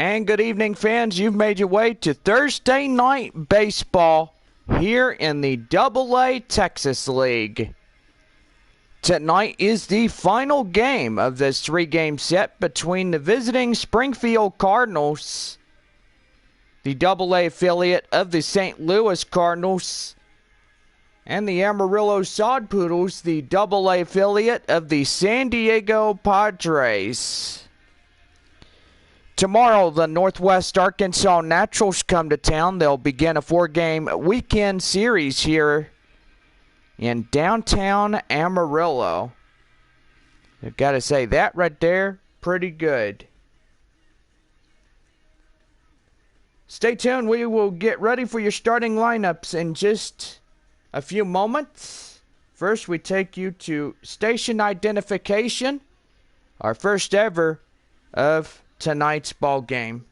And good evening, fans. You've made your way to Thursday night baseball here in the AA Texas League. Tonight is the final game of this three-game set between the visiting Springfield Cardinals, the AA affiliate of the St. Louis Cardinals, and the Amarillo Sod Poodles, the AA affiliate of the San Diego Padres. Tomorrow, the Northwest Arkansas Naturals come to town. They'll begin a four-game weekend series here in downtown Amarillo. I've got to say, that right there, pretty good. Stay tuned. We will get ready for your starting lineups in just a few moments. First, we take you to station identification, our first ever of tonight's ball game.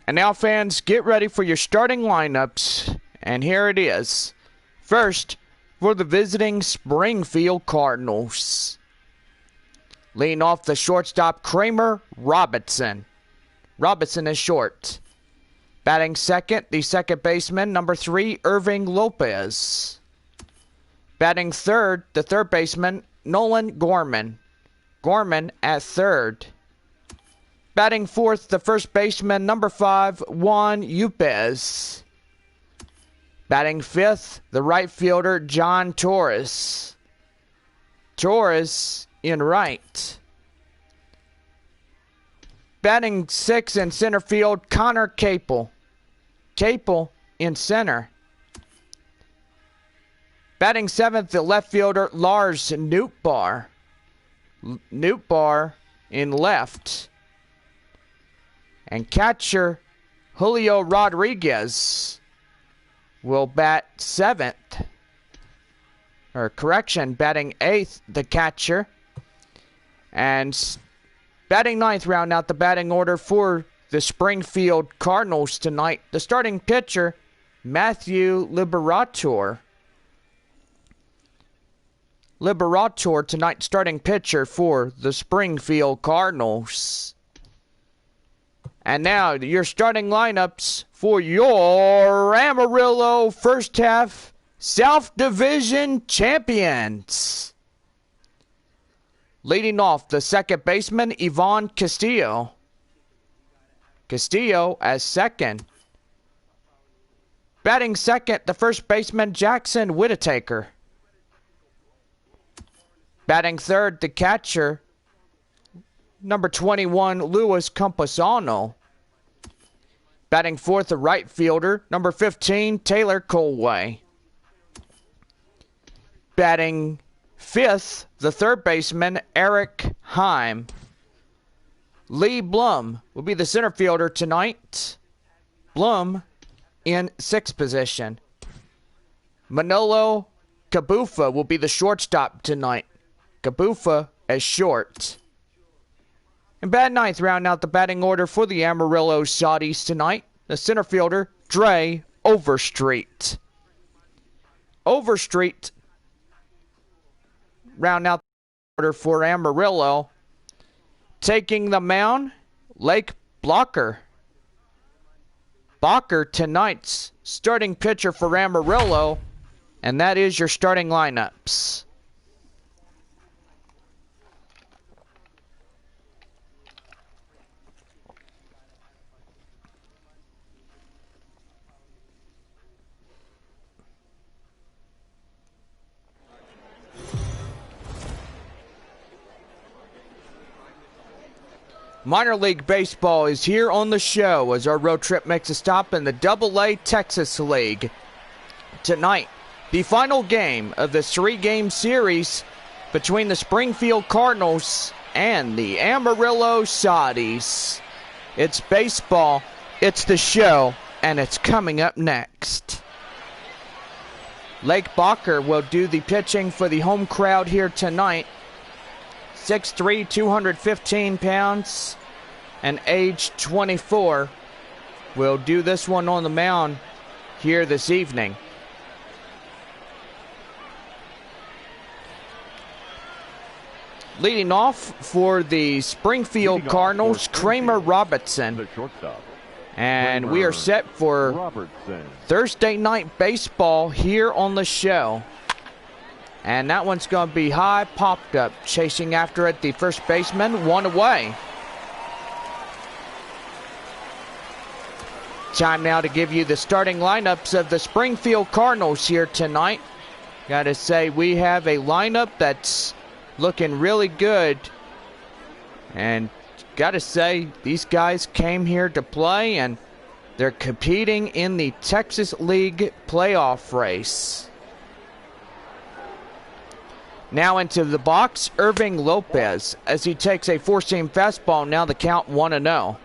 And now, fans, get ready for your starting lineups. And here it is. First, for the visiting Springfield Cardinals. Leading off the shortstop, Kramer Robinson. Robinson is short. Batting second, the second baseman, number 3, Irving Lopez. Batting third, the third baseman, Nolan Gorman. Gorman at third. Batting fourth, the first baseman, number 5, Juan Yupes. Batting fifth, the right fielder, John Torres. Torres in right. Batting sixth in center field, Connor Capel. Capel in center. Batting seventh, the left fielder, Lars Nootbaar. Nootbaar in left. And catcher Julio Rodriguez will bat seventh. Or correction, batting eighth, the catcher. And batting ninth, round out the batting order for the Springfield Cardinals tonight. The starting pitcher, Matthew Liberator. Liberator tonight, starting pitcher for the Springfield Cardinals. And now, your starting lineups for your Amarillo First Half South Division champions. Leading off, the second baseman, Ivan Castillo. Castillo as second. Batting second, the first baseman, Jackson Whittaker. Batting third, the catcher, number 21, Luis Campusano. Batting fourth, the right fielder, number 15, Taylor Colway. Batting fifth, the third baseman, Eric Heim. Lee Blum will be the center fielder tonight. Blum in sixth position. Manolo Cabufa will be the shortstop tonight. Cabufa as short. And bat ninth, round out the batting order for the Amarillo Saudis tonight. The center fielder, Dre Overstreet. Overstreet round out the order for Amarillo. Taking the mound, Lake Blocker. Blocker tonight's starting pitcher for Amarillo. And that is your starting lineups. Minor League Baseball is here on the show as our road trip makes a stop in the AA Texas League. Tonight, the final game of this three-game series between the Springfield Cardinals and the Amarillo Saudis. It's baseball, it's the show, and it's coming up next. Lake Bacher will do the pitching for the home crowd here tonight. 6'3", 215 pounds, and age 24. Will do this one on the mound here this evening. Leading off for the Springfield Cardinals, Kramer Robertson. And we are set for Thursday night baseball here on the show. And that one's going to be high, popped up, chasing after it, the first baseman, one away. Time now to give you the starting lineups of the Springfield Cardinals here tonight. Got to say, we have a lineup that's looking really good. And got to say, these guys came here to play, and they're competing in the Texas League playoff race. Now into the box, Irving Lopez, as he takes a four-seam fastball. Now the count 1-0.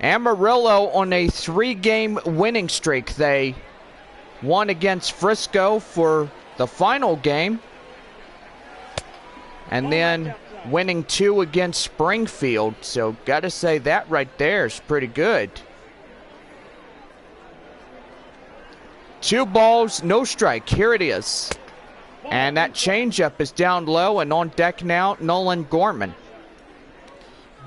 Amarillo on a 3-game winning streak. They won against Frisco for the final game, and then winning 2 against Springfield. So got to say, that right there is pretty good. 2 balls, no strike. Here it is. And that changeup is down low, and on deck now, Nolan Gorman.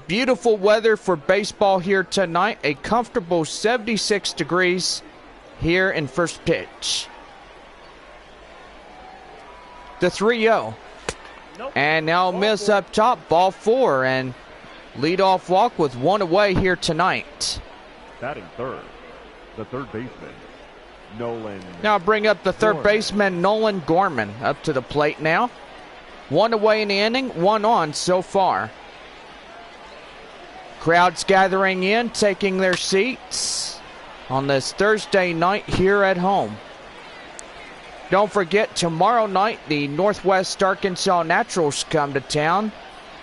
Beautiful weather for baseball here tonight. A comfortable 76 degrees here in first pitch. The 3-0. And now miss up top, ball 4, and leadoff walk with 1 away here tonight. Batting third, the third baseman, Nolan. Now bring up the third baseman, Nolan Gorman, up to the plate now. 1 away in the inning, 1 on so far. Crowds gathering in, taking their seats on this Thursday night here at home. Don't forget, tomorrow night, the Northwest Arkansas Naturals come to town.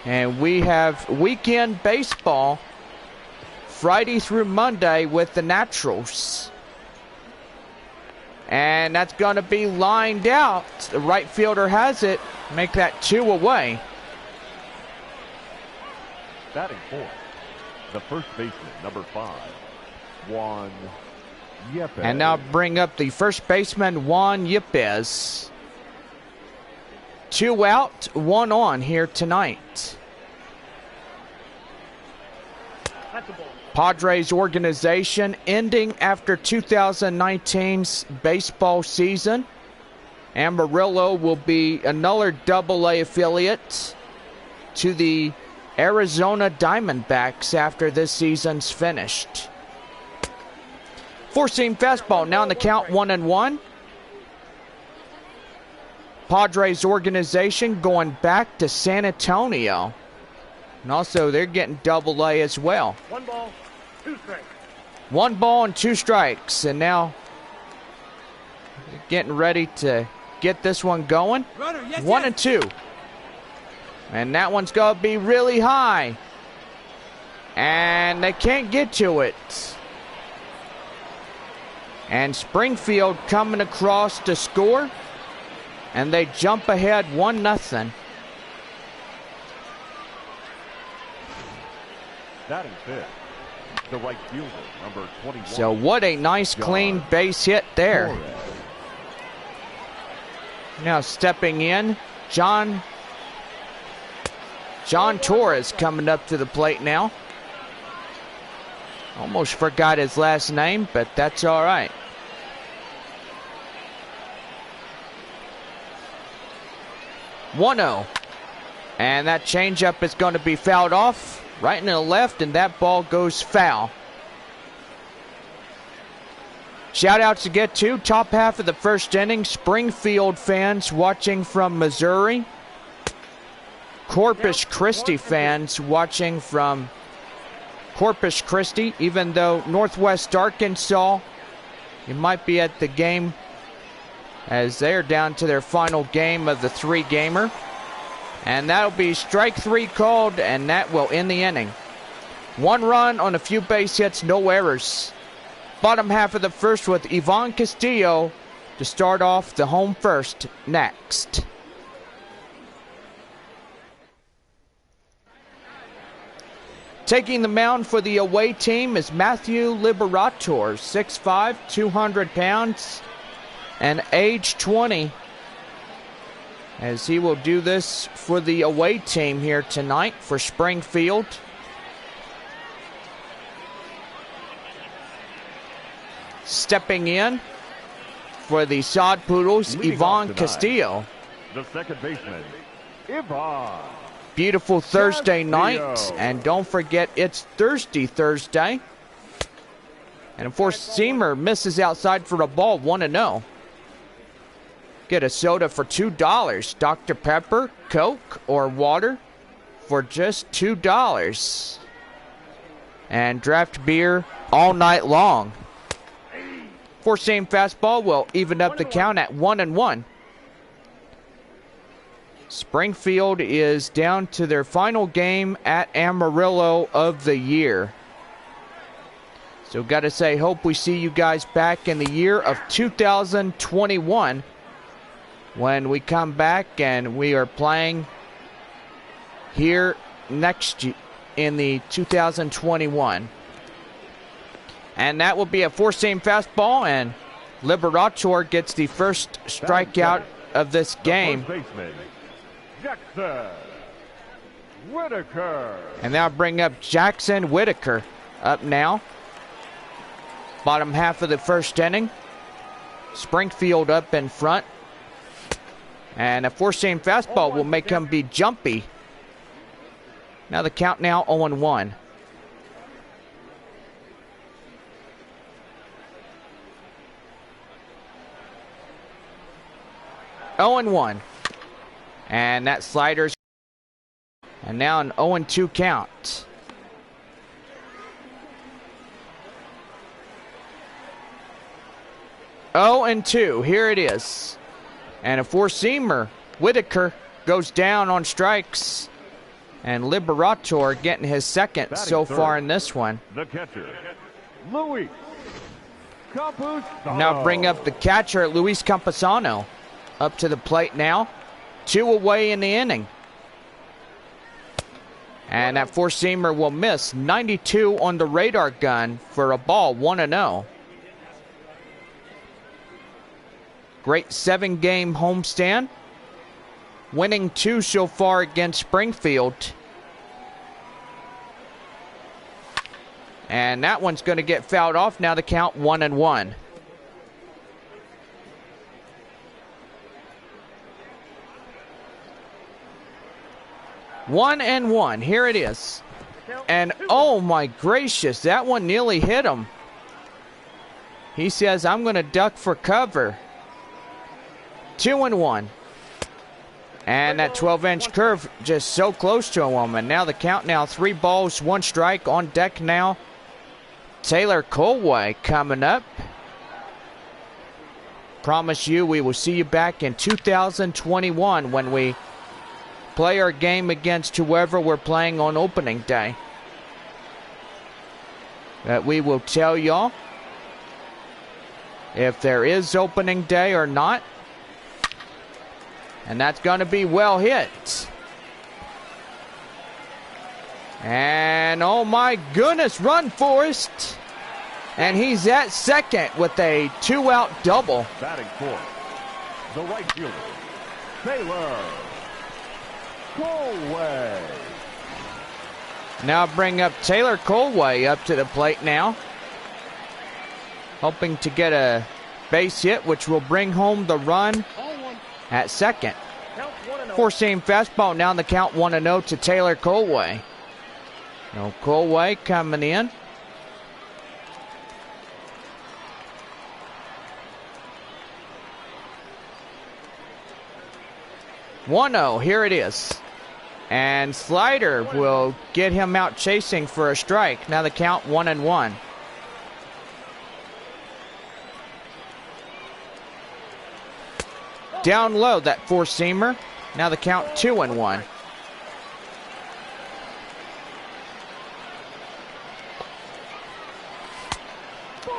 And we have weekend baseball Friday through Monday with the Naturals. And that's going to be lined out. The right fielder has it. Make that 2 away. Batting fourth, the first baseman, number 5, Juan Yepes. And now bring up the first baseman, Juan Yepes. 2 out, 1 on here tonight. Padres organization ending after 2019's baseball season. Amarillo will be another AA affiliate to the Arizona Diamondbacks after this season's finished. Four-seam fastball, now in the count 1-1. Padres organization going back to San Antonio. And also, they're getting AA as well. 1 ball, 2 strikes. 1 ball and 2 strikes. And now, getting ready to get this one going. 1-2. And that one's going to be really high. And they can't get to it. And Springfield coming across to score. And they jump ahead 1-0. Batting fifth, the right fielder, number 21. So what a nice clean base hit there. Now stepping in, John Torres coming up to the plate now. Almost forgot his last name, but that's all right. One-0. And that changeup is going to be fouled off right in the left, and that ball goes foul. Shout outs to get to. Top half of the first inning. Springfield fans watching from Missouri. Corpus Christi fans watching from Corpus Christi, even though Northwest Arkansas, you might be at the game as they're down to their final game of the 3-gamer. And that'll be strike 3 called, and that will end the inning. 1 run on a few base hits, no errors. Bottom half of the first with Ivan Castillo to start off the home first next. Taking the mound for the away team is Matthew Liberator, 6'5", 200 pounds, and age 20. As he will do this for the away team here tonight for Springfield. Stepping in for the Sod Poodles, Ivan Castillo. The second baseman, Ivan. Beautiful Thursday night, and don't forget it's Thirsty Thursday. And a four-seamer misses outside for a ball, 1-0. Get a soda for $2. Dr. Pepper, Coke, or water for just $2. And draft beer all night long. Four-seam fastball will even up the count at 1-1. Springfield is down to their final game at Amarillo of the year. So got to say, hope we see you guys back in the year of 2021 when we come back and we are playing here next year in the 2021. And that will be a four-seam fastball, and Liberator gets the first strikeout of this game. Jackson Whitaker. And now bring up Jackson Whitaker up now. Bottom half of the first inning. Springfield up in front. And a four-seam fastball will make him be jumpy. Now the count now 0-1. And that slider's. And now an 0-2 count. Oh, and 2. Here it is. And a four-seamer. Whitaker goes down on strikes. And Liberator getting his second batting so third, far in this one. The catcher, Luis Campusano. Now bring up the catcher, Luis Campusano, up to the plate now. 2 away in the inning. And that four-seamer will miss. 92 on the radar gun for a ball, 1-0. Great 7-game homestand. Winning 2 so far against Springfield. And that one's going to get fouled off. Now the count 1-1. One and one. Here it is. And oh my gracious, that one nearly hit him. He says, I'm going to duck for cover. 2-1. And that 12-inch curve just so close to him. And now the count now 3 balls, 1 strike. On deck now, Taylor Colway coming up. Promise you we will see you back in 2021 when we play our game against whoever we're playing on opening day. That we will tell y'all if there is opening day or not. And that's going to be well hit. And oh my goodness, run Forrest. And he's at second with a 2-out double. Batting fourth, the right fielder, Taylor Colway. Now bring up Taylor Colway up to the plate now. Hoping to get a base hit, which will bring home the run at second. Four-seam fastball, now in the count 1-0 to Taylor Colway. No, Colway coming in. Here it is. And slider will get him out chasing for a strike. Now the count 1-1. Down low, that four-seamer. Now the count 2-1.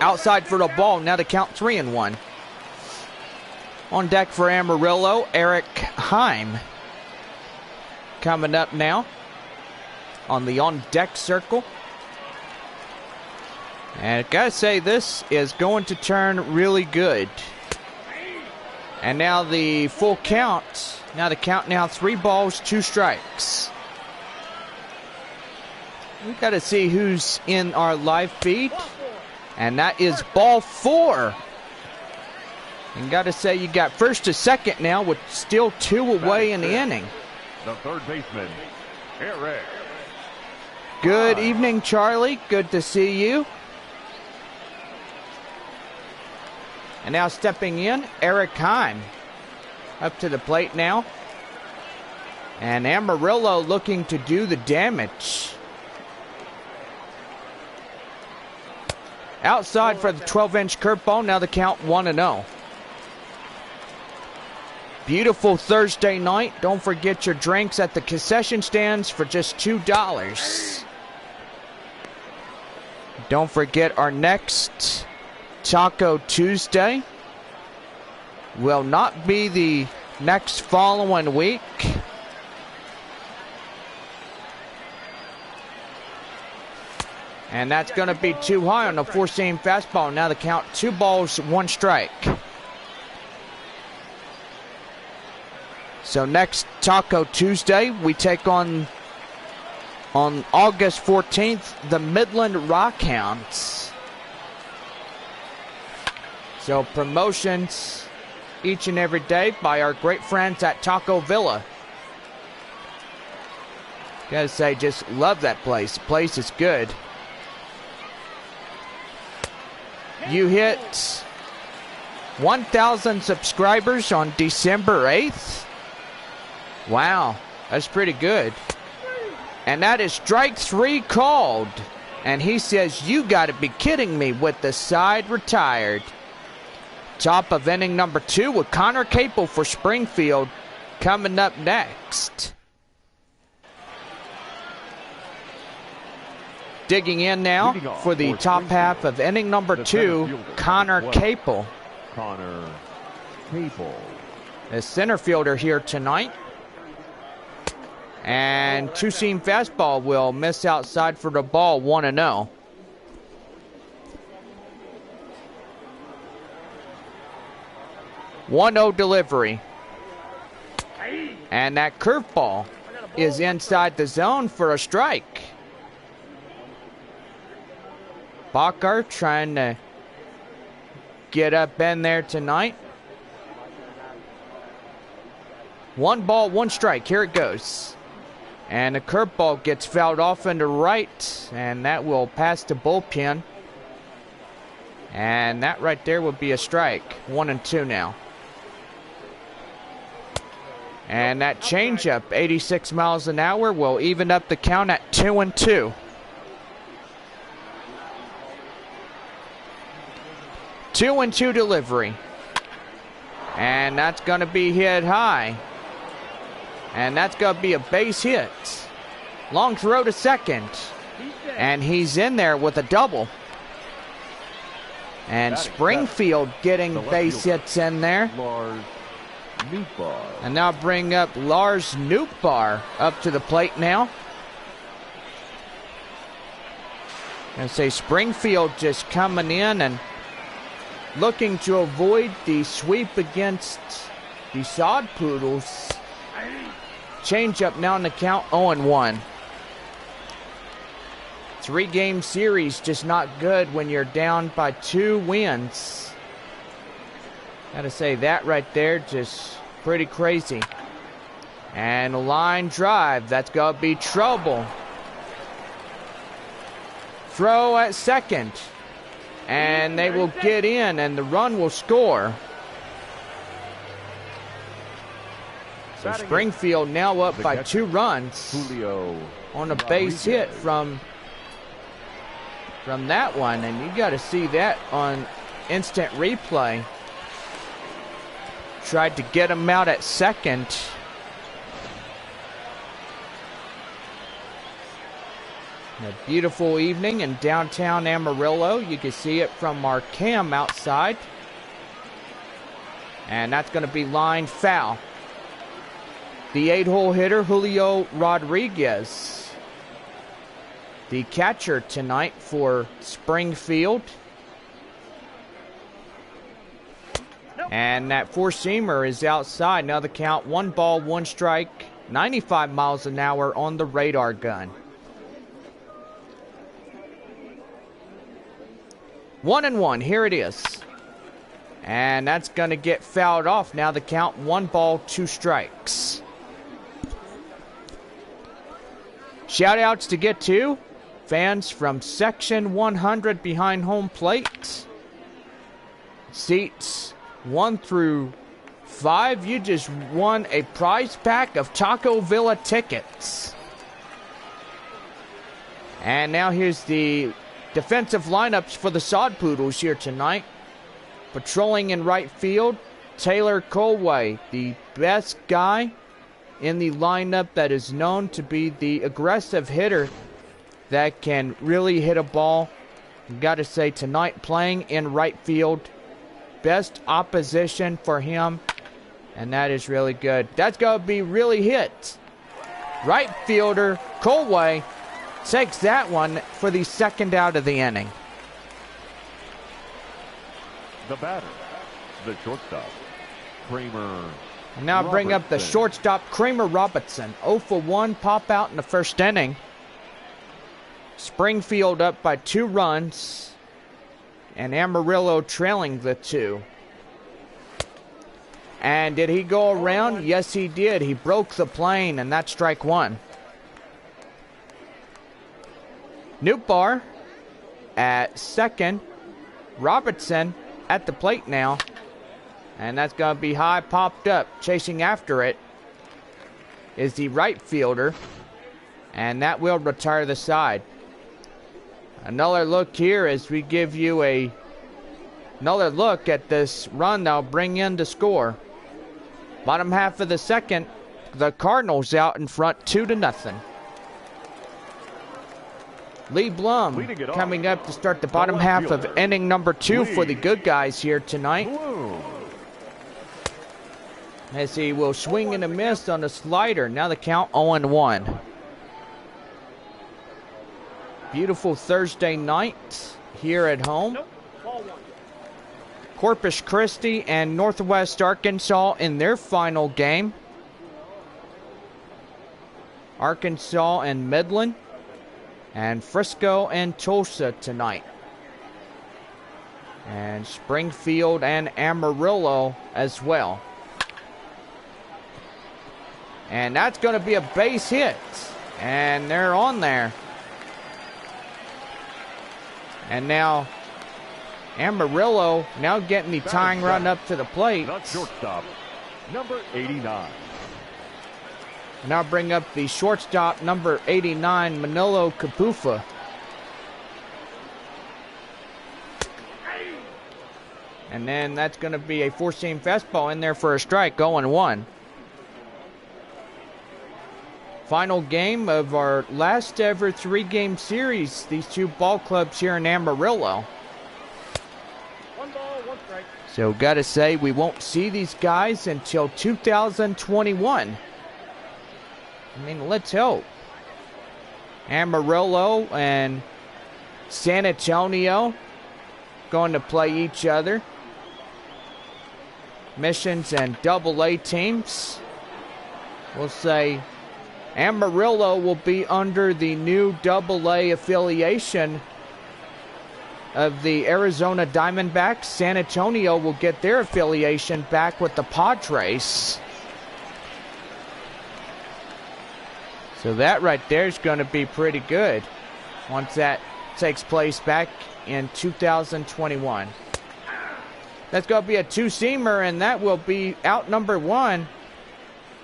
Outside for the ball. Now to count 3-1. On deck for Amarillo, Eric Heim. Coming up now on the on-deck circle. And I gotta say, this is going to turn really good. And now the full count. Now the count now 3 balls, 2 strikes. We gotta see who's in our live feed. And that is ball 4. And gotta say, you got first to second now with still 2 away in the inning. The third baseman, Eric. Good evening, Charlie. Good to see you. And now stepping in, Eric Heim. Up to the plate now. And Amarillo looking to do the damage. Outside for the 12-inch curveball. Now the count 1-0. Beautiful Thursday night. Don't forget your drinks at the concession stands for just $2. Don't forget our next Taco Tuesday will not be the next following week. And that's going to be too high on the 4-seam fastball. Now the count 2 balls, 1 strike. So next Taco Tuesday, we take on August 14th, the Midland Rockhounds. So promotions each and every day by our great friends at Taco Villa. Gotta say, just love that place. The place is good. You hit 1,000 subscribers on December 8th. Wow, that's pretty good. And that is strike 3 called. And he says, you got to be kidding me, with the side retired. Top of inning number 2 with Connor Capel for Springfield coming up next. Digging in now for the top half of inning number 2, Connor Capel. Connor Capel. The center fielder here tonight. And 2-seam fastball will miss outside for the ball, 1-0. One-0 delivery. And that curveball is inside the zone for a strike. Bacher trying to get up in there tonight. 1 ball, 1 strike. Here it goes. And the curveball gets fouled off into right, and that will pass the bullpen. And that right there would be a strike. 1-2 now. And that changeup, 86 miles an hour, will even up the count at 2-2. Two and 2 delivery. And that's going to be hit high. And that's going to be a base hit. Long throw to second. And he's in there with a double. And Springfield getting base hits in there. And now bring up Lars Nootbaar up to the plate now. And say Springfield just coming in and looking to avoid the sweep against the Sod Poodles. Change up now in the count, 0-1. 3-game series, just not good when you're down by 2 wins. Gotta say, that right there, just pretty crazy. And a line drive, that's gonna be trouble. Throw at second. And they will get in, and the run will score. So Springfield now up by 2 runs on a base hit from that one. And you got to see that on instant replay. Tried to get him out at second. A beautiful evening in downtown Amarillo. You can see it from our cam outside. And that's going to be line foul. The 8-hole hitter, Julio Rodriguez. The catcher tonight for Springfield. And that four-seamer is outside. Now the count, 1 ball, 1 strike, 95 miles an hour on the radar gun. 1-1, here it is. And that's going to get fouled off. Now the count, 1 ball, 2 strikes. Shout-outs to get to fans from Section 100 behind home plate. Seats 1 through 5, you just won a prize pack of Taco Villa tickets. And now here's the defensive lineups for the Sod Poodles here tonight. Patrolling in right field, Taylor Colway, the best guy in the lineup that is known to be the aggressive hitter that can really hit a ball. Got to say, tonight playing in right field, best opposition for him, and that is really good. That's going to be really hit. Right fielder Colway takes that one for the second out of the inning. The batter, the shortstop, Kramer. And now bring up the shortstop, Kramer Robertson. 0 for 1 pop out in the first inning. Springfield up by 2 runs. And Amarillo trailing the 2. And did he go around? Yes, he did. He broke the plane, and that's strike 1. Newbar at second. Robertson at the plate now. And that's going to be high, popped up. Chasing after it is the right fielder. And that will retire the side. Another look here as we give you another look at this run that'll bring in the score. Bottom half of the second, the Cardinals out in front 2-0. Lee Blum coming up to start the bottom half of inning number 2 for the good guys here tonight. As he will swing and a miss on the slider. Now the count 0-1. Beautiful Thursday night here at home. Corpus Christi and Northwest Arkansas in their final game. Arkansas and Midland. And Frisco and Tulsa tonight. And Springfield and Amarillo as well. And that's going to be a base hit. And they're on there. And now Amarillo now getting the tying run up to the plate. The shortstop, number 89. Now bring up the shortstop, number 89, Manolo Capufa. And then that's going to be a four-seam fastball in there for a strike, 0-1. Final game of our last ever 3-game series. These two ball clubs here in Amarillo. 1 ball, 1 strike. So got to say, we won't see these guys until 2021. I mean, let's hope. Amarillo and San Antonio going to play each other. Missions and AA teams. We'll say Amarillo will be under the new AA affiliation of the Arizona Diamondbacks. San Antonio will get their affiliation back with the Padres. So that right there is going to be pretty good once that takes place back in 2021. That's going to be a two-seamer, and that will be out number 1.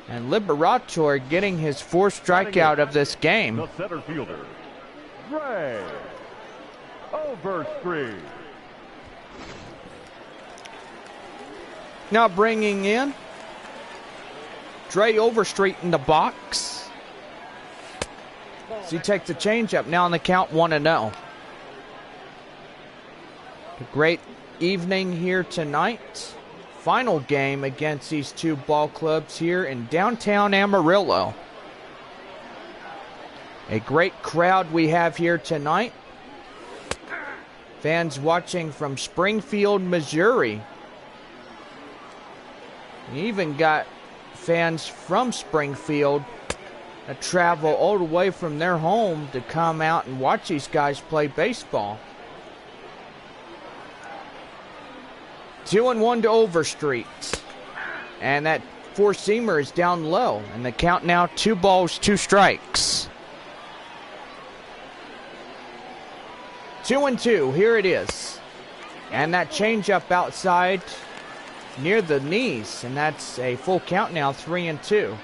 And Liberator getting his 4th strikeout of this game. The center fielder, Ray Overstreet. Now bringing in Dre Overstreet in the box. So he takes the changeup now on the count 1-0. A great evening here tonight. Final game against these two ball clubs here in downtown Amarillo. A great crowd we have here tonight. Fans watching from Springfield, Missouri. You even got fans from Springfield that travel all the way from their home to come out and watch these guys play baseball. 2-1 to Overstreet. And that four-seamer is down low. And the count now 2 balls, 2 strikes. 2-2, here it is. And that changeup outside near the knees. And that's a full count now, 3-2.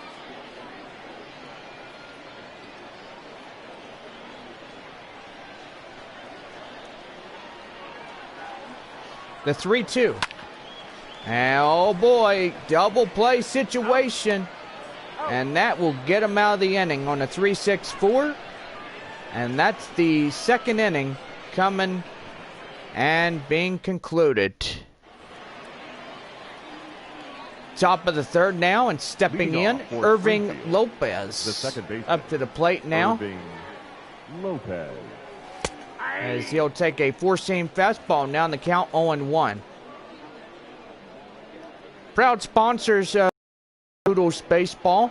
The 3-2. Oh boy, double play situation. And that will get him out of the inning on a 3-6-4. And that's the second inning coming and being concluded. Top of the third now, and stepping in, Irving Lopez. The second baseman, up to the plate now. Irving Lopez. As he'll take a four-seam fastball now in the count 0-1. Proud sponsors of Poodles Baseball,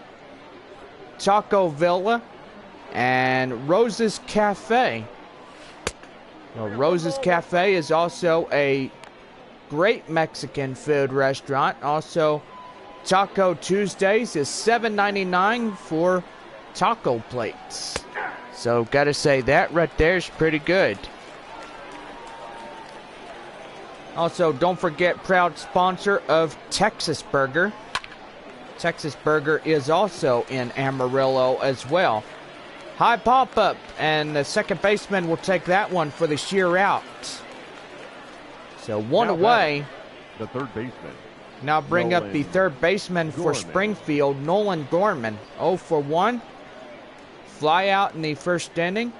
Taco Villa, and Rose's Cafe. Well, Rose's Cafe is also a great Mexican food restaurant. Also, Taco Tuesdays is $7.99 for taco plates. So, gotta say, that right there is pretty good. Also, don't forget, proud sponsor of Texas Burger. Texas Burger is also in Amarillo as well. High pop-up, and the second baseman will take that one for the sheer out. So, one away. The third baseman. Now bring up the third baseman for Springfield, Nolan Gorman. 0 for 1. Fly out in the first inning.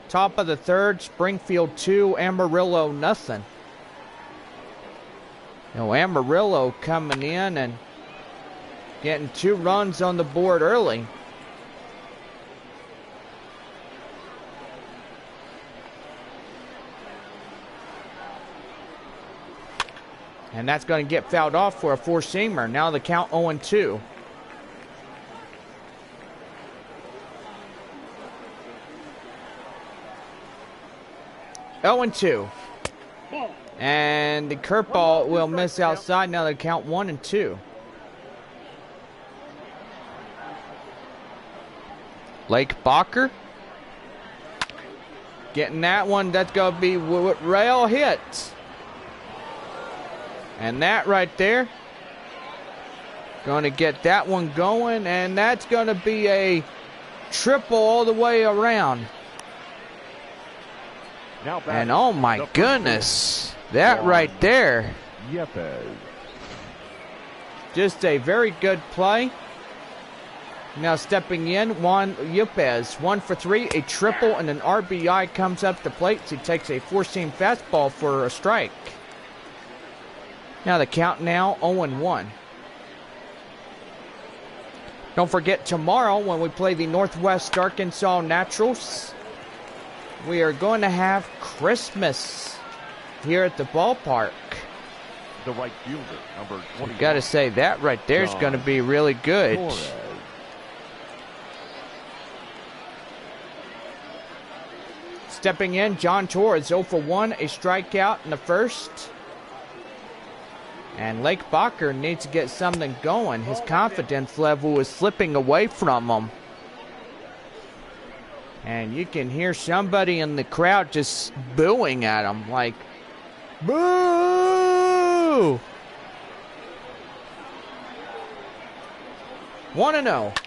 Top of the third, Springfield 2, Amarillo nothing. Amarillo coming in and getting 2 runs on the board early. And that's going to get fouled off for a four-seamer. Now the count 0-2. And the curveball will miss outside. Now the count 1-2. Lake Bacher getting that one. That's going to be rail hit. And that right there, going to get that one going, and that's going to be a triple all the way around. And oh my goodness, that right there. Just a very good play. Now stepping in, Juan Yepes, 1 for 3, a triple, and an RBI comes up the plate. So he takes a four-seam fastball for a strike. Now the count now 0-1. Don't forget, tomorrow when we play the Northwest Arkansas Naturals, we are going to have Christmas here at the ballpark. The right fielder, number 20. Got to say, that right there is going to be really good. Torres. Stepping in, John Torres, 0 for 1, a strikeout in the first. And Lake Bacher needs to get something going. His confidence level is slipping away from him. And you can hear somebody in the crowd just booing at him, like, boo! 1-0.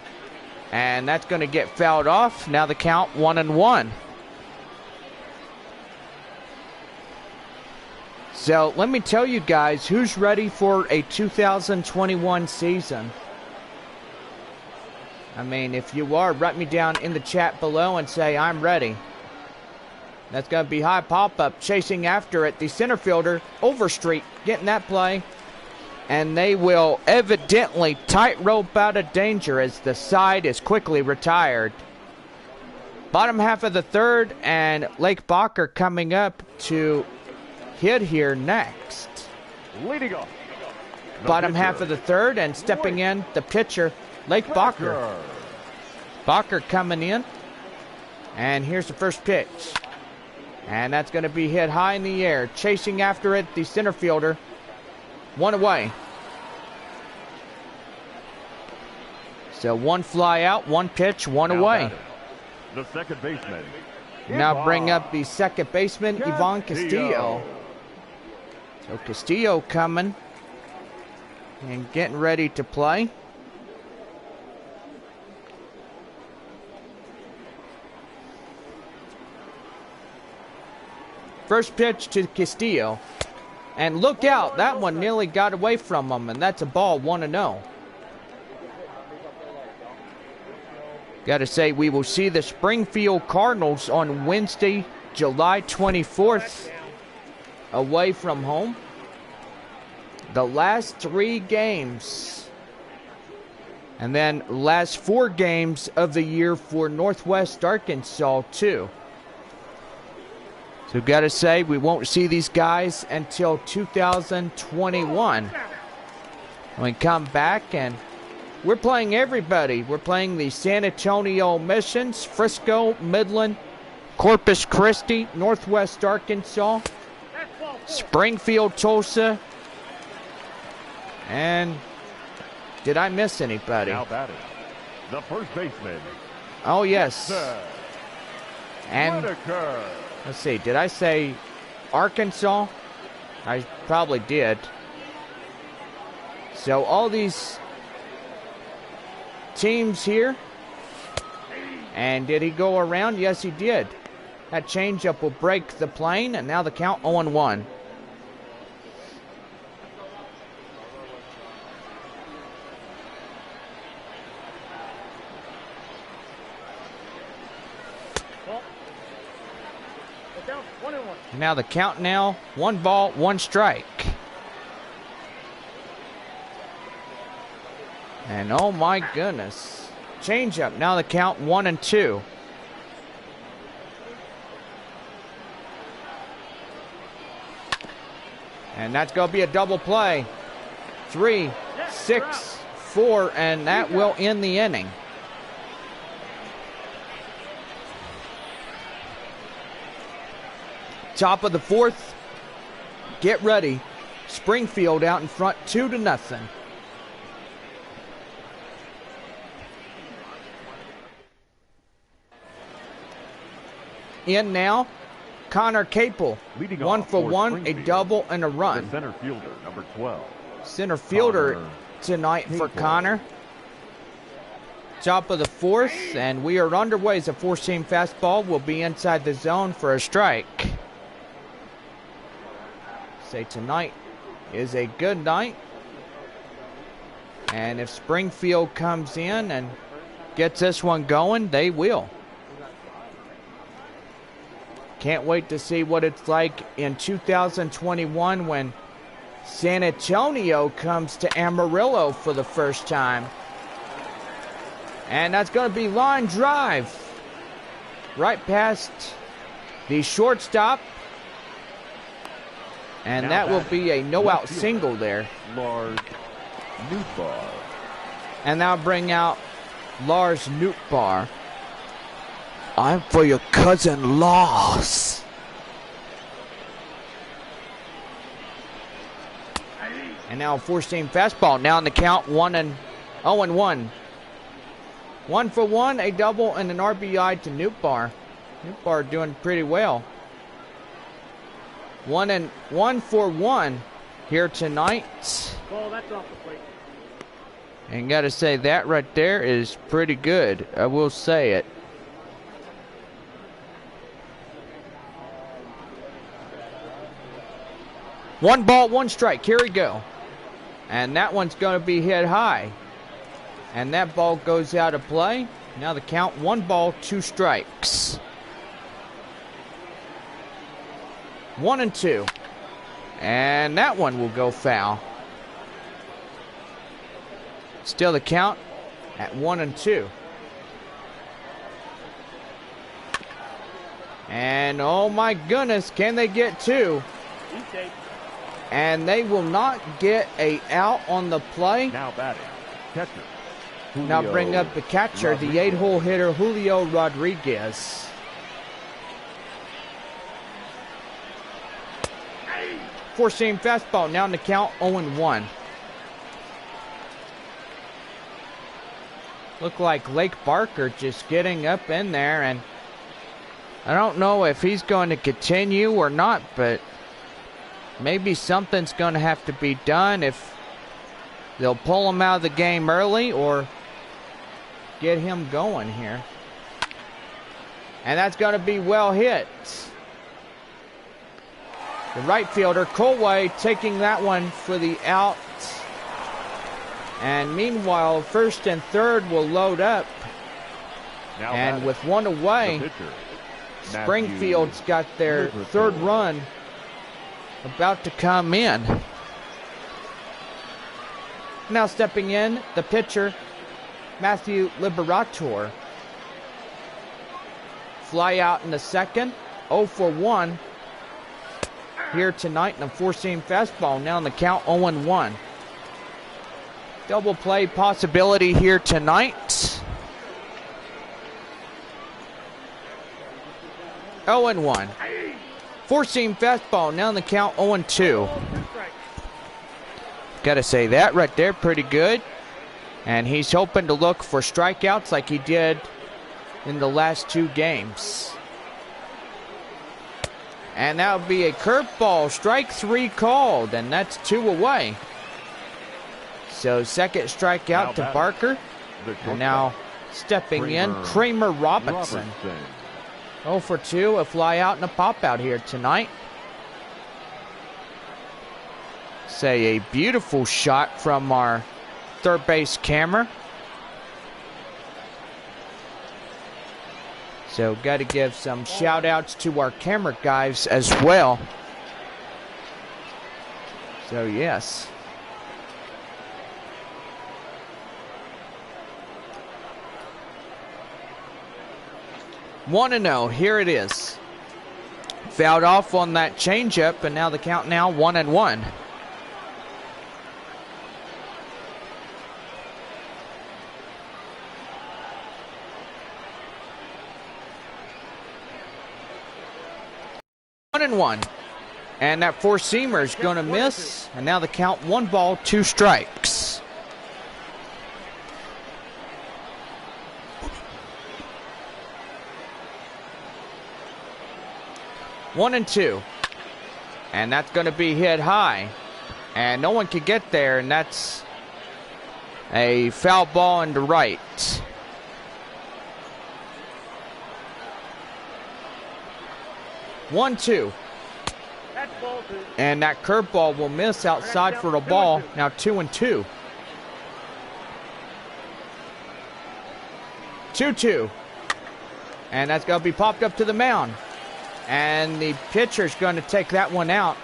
And that's going to get fouled off. Now the count 1-1. So let me tell you guys who's ready for a 2021 season. I mean, if you are, write me down in the chat below and say I'm ready. That's going to be high pop-up, chasing after it. The center fielder, Overstreet, getting that play. And they will evidently tightrope out of danger as the side is quickly retired. Bottom half of the third, and Lake Baker coming up to hit here next. Leading off. Bottom half of the third, and stepping in the pitcher, Lake Baker. Baker coming in, and here's the first pitch. And that's going to be hit high in the air. Chasing after it, the center fielder. One away. So one fly out, one pitch, one away. The second baseman. Now bring up the second baseman, Ivan Castillo. So Castillo coming and getting ready to play. First pitch to Castillo. And look out, that one nearly got away from him, and that's a ball, 1-0. Got to say, we will see the Springfield Cardinals on Wednesday, July 24th, away from home. The last 3 games, and then last 4 games of the year for Northwest Arkansas, too. So got to say, we won't see these guys until 2021. When we come back, and we're playing everybody. We're playing the San Antonio Missions, Frisco, Midland, Corpus Christi, Northwest Arkansas, Springfield, Tulsa, and did I miss anybody? Now batting, the first baseman. Oh, yes. And Whitaker. let's see, did I say Arkansas? I probably did. So all these teams here. And did he go around? Yes, he did. That changeup will break the plane, and now the count 0-1. Now the count now, 1 ball, 1 strike. And oh my goodness. Changeup, now the count 1-2. And that's going to be a double play. 3, 6, 4, and that will end the inning. Top of the 4th. Get ready. Springfield out in front 2-0. In now, Connor Capel. Leading 1 off for for 1, a Springfield, double and a run. The center fielder, number 12. Center fielder Connor tonight for Capel. Connor. Top of the 4th, and we are underway as a 4-seam fastball will be inside the zone for a strike. Say tonight is a good night. And if Springfield comes in and gets this one going, they will. Can't wait to see what it's like in 2021 when San Antonio comes to Amarillo for the first time. And that's going to be line drive right past the shortstop. And Now that will batting, be a no-out left fielder, single there. Lars Newbar. And now bring out Lars Newbar. I'm for your cousin Lars. And now a 4-seam fastball. Now in the count 0-1. 1 for 1, a double and an RBI to Newbar. Newbar doing pretty well. 1 for 1 here tonight. Ball, that's off the plate. And gotta say, that right there is pretty good. I will say it. One ball, 1 strike. Here we go. And that one's going to be hit high. And that ball goes out of play. Now the count, 1 ball, 2 strikes. 1-2. And that one will go foul. Still the count at 1-2. And oh my goodness, can they get 2? And they will not get a out on the play. Now batting, catcher. Now bring up the catcher, the 8-hole hitter, Julio Rodriguez. Four-seam fastball, now in the count, 0-1. Look like Lake Barker just getting up in there, and I don't know if he's going to continue or not, but maybe something's going to have to be done if they'll pull him out of the game early or get him going here. And that's going to be well hit. The right fielder, Colway, taking that one for the out. And meanwhile, first and third will load up. Now and with one away, Springfield's got their third run about to come in. Now stepping in, the pitcher, Matthew Liberator. Fly out in the second, 0-for-1 here tonight in a four-seam fastball. Now in the count, 0-1. Double play possibility here tonight. 0-1. Four-seam fastball, now in the count, 0-2. Gotta say that right there, pretty good. And he's hoping to look for strikeouts like he did in the last 2 games. And that would be a curveball, strike 3 called, and that's 2 away. So second strikeout to Barker. And now stepping in, Kramer Robinson. 0-for-2, a fly out and a pop out here tonight. Say a beautiful shot from our third base camera. So got to give some shout outs to our camera guys as well. So yes. One and 0, here it is. Fouled off on that changeup, and now the count now 1-1. And that four-seamer is going to miss. And now the count 1 ball, 2 strikes. One and 2. And that's going to be hit high. And no one can get there. And that's a foul ball into right. 1-2. And that curveball will miss outside for the ball. Now 2-2. 2-2. And that's going to be popped up to the mound. And the pitcher's going to take that one out.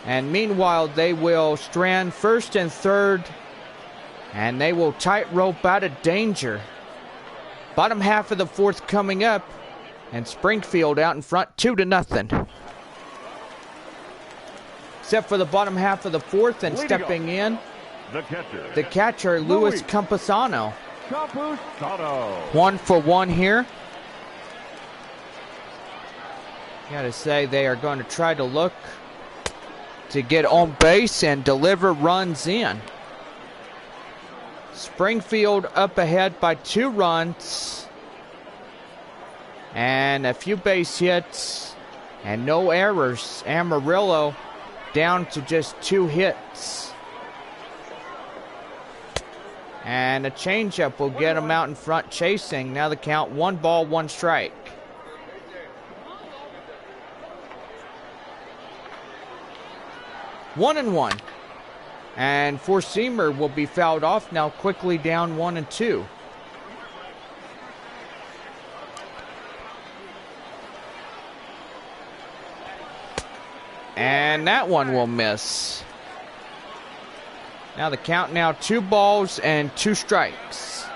And meanwhile, they will strand first and third. And they will tightrope out of danger. Bottom half of the fourth coming up. And Springfield out in front 2-0. Except for the bottom half of the fourth, and stepping in, the catcher, Luis Campusano. 1-for-1 here. Gotta say, they are going to try to look to get on base and deliver runs in. Springfield up ahead by 2 runs. And a few base hits and no errors. Amarillo down to just 2 hits. And a changeup will get him out in front chasing. Now the count 1 ball, 1 strike. One and 1. And four-seamer will be fouled off now, quickly down 1-2. And that one will miss. Now the count now 2 balls and 2 strikes.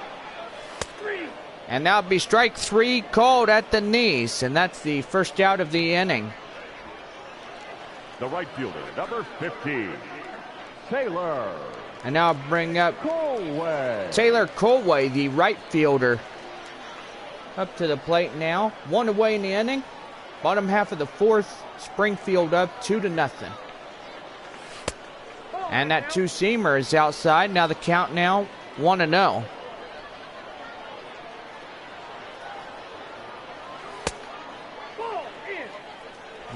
And that'll be strike 3 called at the knees. And that's the first out of the inning. The right fielder, number 15, Taylor. And now I'll bring up Colway. Taylor Colway, the right fielder, up to the plate now. 1 away in the inning. Bottom half of the 4th, Springfield up 2-0. And that two-seamer is outside. Now the count now 1-0.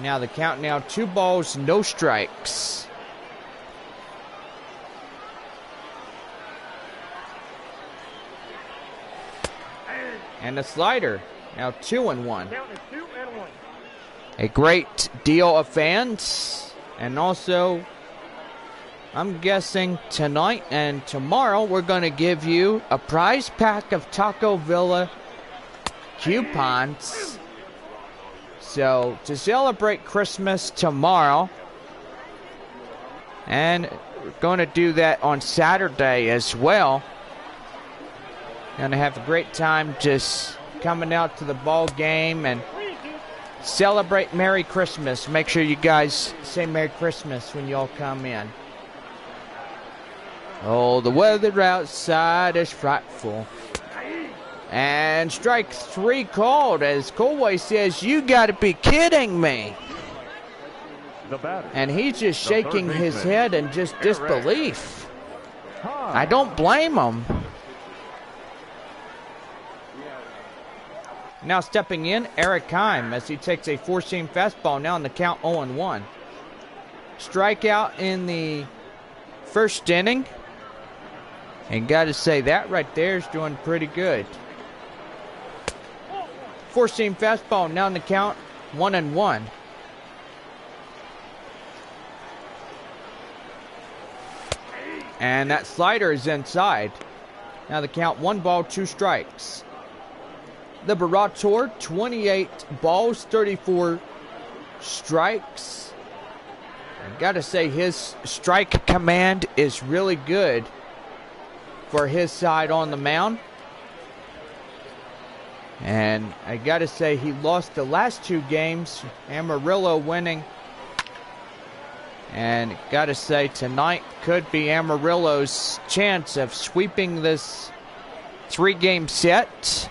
Now the count now 2 balls, no strikes. And the slider now 2-1. A great deal of fans. And also, I'm guessing tonight and tomorrow we're going to give you a prize pack of Taco Villa coupons. So, to celebrate Christmas tomorrow, and we're going to do that on Saturday as well. Going to have a great time just coming out to the ball game and celebrate Merry Christmas. Make sure you guys say Merry Christmas when you all come in. Oh, the weather outside is frightful. And strike 3 called as Colway says, "You got to be kidding me." And he's just shaking his head in just disbelief. I don't blame him. Now stepping in, Eric Heim as he takes a 4-seam fastball now in the count 0-1. Strikeout in the first inning. And got to say, that right there is doing pretty good. 4-seam fastball now in the count 1-1. And that slider is inside. Now the count 1 ball, 2 strikes. The Barator, 28 balls, 34 strikes. I gotta say, his strike command is really good for his side on the mound. And I gotta say, he lost the last 2 games, Amarillo winning. And gotta say, tonight could be Amarillo's chance of sweeping this 3-game set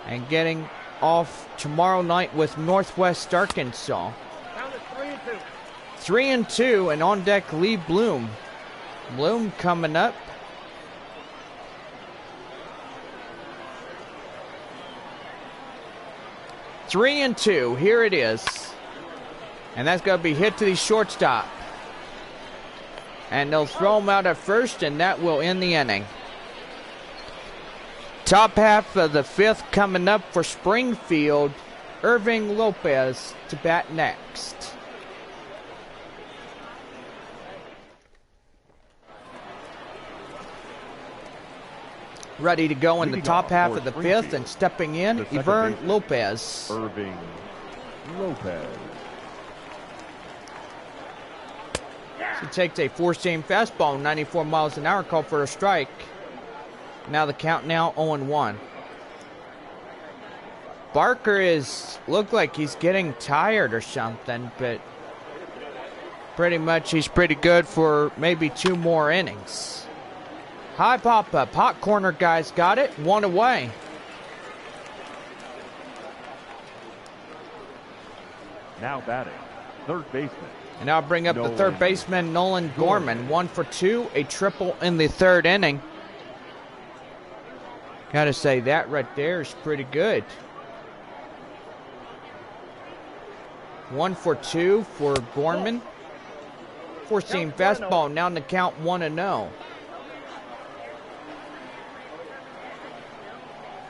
and getting off tomorrow night with Northwest Arkansas. 3-2, and on deck Lee Bloom. Bloom coming up. Three and 2, here it is. And that's going to be hit to the shortstop. And they'll throw him out at first, and that will end the inning. Top half of the 5th coming up for Springfield. Irving Lopez to bat next. Ready to go in the top half of the 5th, and stepping in, Ivern Lopez. Irving Lopez. He takes a 4-seam fastball, 94 miles an hour, called for a strike. Now the count now 0-1. Barker look like he's getting tired or something, but pretty much he's pretty good for maybe 2 more innings. High pop-up, hot corner guys got it, 1 away. Now batting, third baseman. And now bring up the third baseman, Nolan Gorman. 1 for 2, a triple in the 3rd inning. Gotta say, that right there is pretty good. 1 for 2 for Gorman. 4-seam fastball, now in the count 1-0.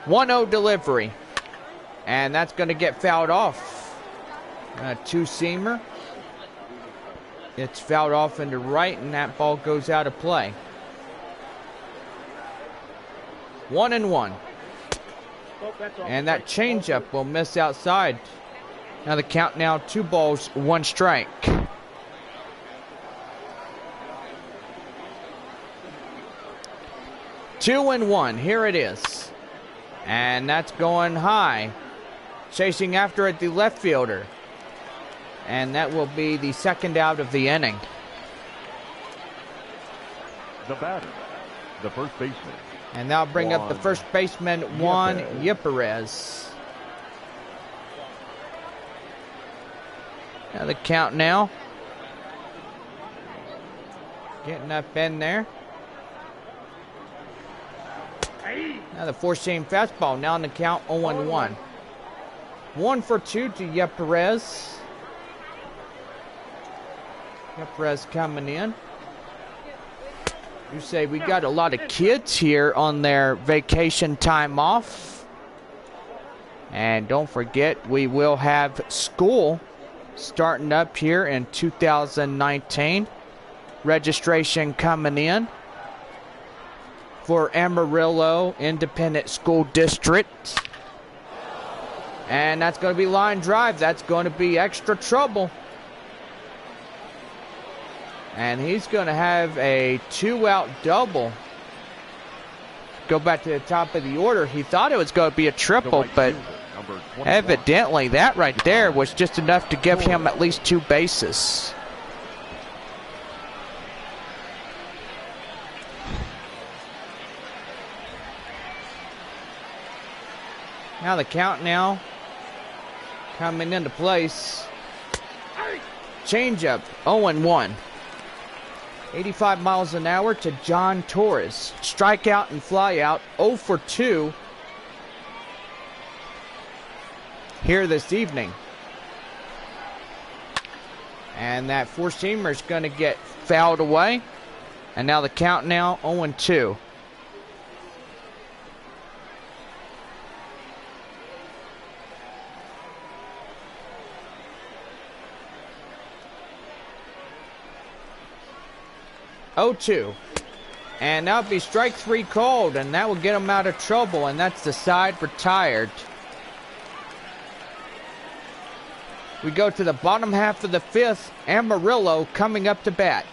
1-0 delivery. And that's going to get fouled off. 2-seamer. It's fouled off into right, and that ball goes out of play. 1-1. Oh, that's off And the that plate. changeup will miss outside. Now the count now 2 balls, 1 strike. Two and one. Here it is. And that's going high. Chasing after it, the left fielder. And that will be the second out of the inning. The batter, the first baseman. And that'll bring up the first baseman, Juan YRS. Now the count now. Getting up in there. Now the four-seam fastball. Now in the count 0-1. 1 for 2 to YRS. YRS coming in. You say we got a lot of kids here on their vacation time off. And don't forget, we will have school starting up here in 2019. Registration coming in for Amarillo Independent School District. And that's going to be line drive. That's going to be extra trouble. And he's going to have a 2-out double. Go back to the top of the order. He thought it was going to be a triple, but evidently that right there was just enough to give him at least 2 bases. Now the count now coming into place. Changeup, 0-1. 85 miles an hour to John Torres. Strikeout and flyout, 0 for 2 here this evening. And that four-seamer is going to get fouled away. And now the count now 0-2. And that'll be strike 3 called, and that will get him out of trouble, and that's the side retired. We go to the bottom half of the 5th. Amarillo coming up to bat.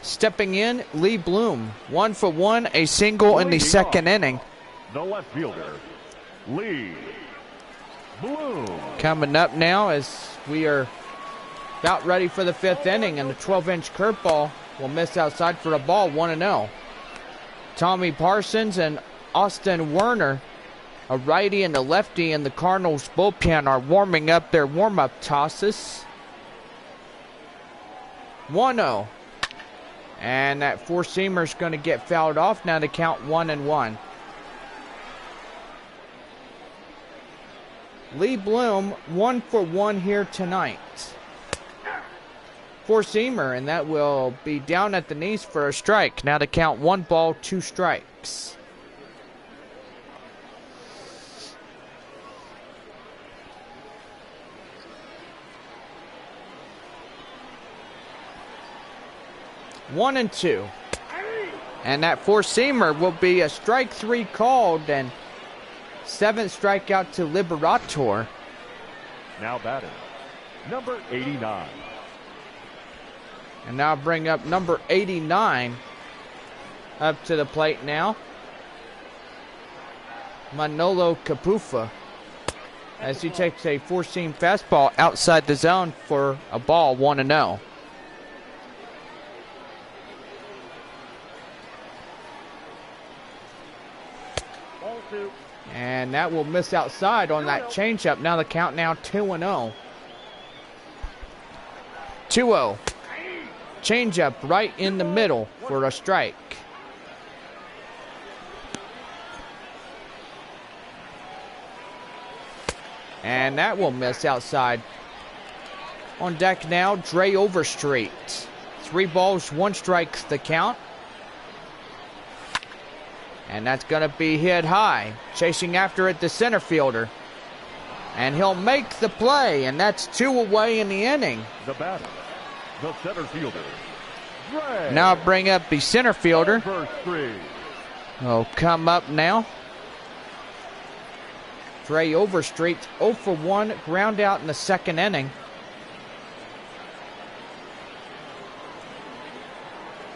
Stepping in, Lee Bloom. 1 for 1, a single in the second inning. The left fielder, Lee Bloom. Coming up now as we are about ready for the 5th inning, and the 12-inch curveball will miss outside for a ball, 1-0. Tommy Parsons and Austin Werner, a righty and a lefty in the Cardinals bullpen, are warming up their warm-up tosses. 1-0. And that four-seamer is going to get fouled off. Now to count 1-1. Lee Bloom, 1 for 1 here tonight. Four-seamer, and that will be down at the knees for a strike. Now to count 1 ball, 2 strikes. One and 2. And that four-seamer will be a strike 3 called, and 7th strikeout to Liberator. Now batting, number 89. And now bring up number 89 up to the plate now. Manolo Capufa, as he takes a four-seam fastball outside the zone for a ball, 1-0. Ball 2. And that will miss outside on that changeup. Now the count now 2-0. 2-0. Changeup right in the middle for a strike. And that will miss outside. On deck now, Dre Overstreet. 3 balls, 1 strike the count. And that's going to be hit high. Chasing after it, the center fielder. And he'll make the play, and that's 2 away in the inning. The batter, the center fielder. Now bring up the center fielder. First 3. Will come up now. Dre Overstreet, 0 for 1, ground out in the second inning.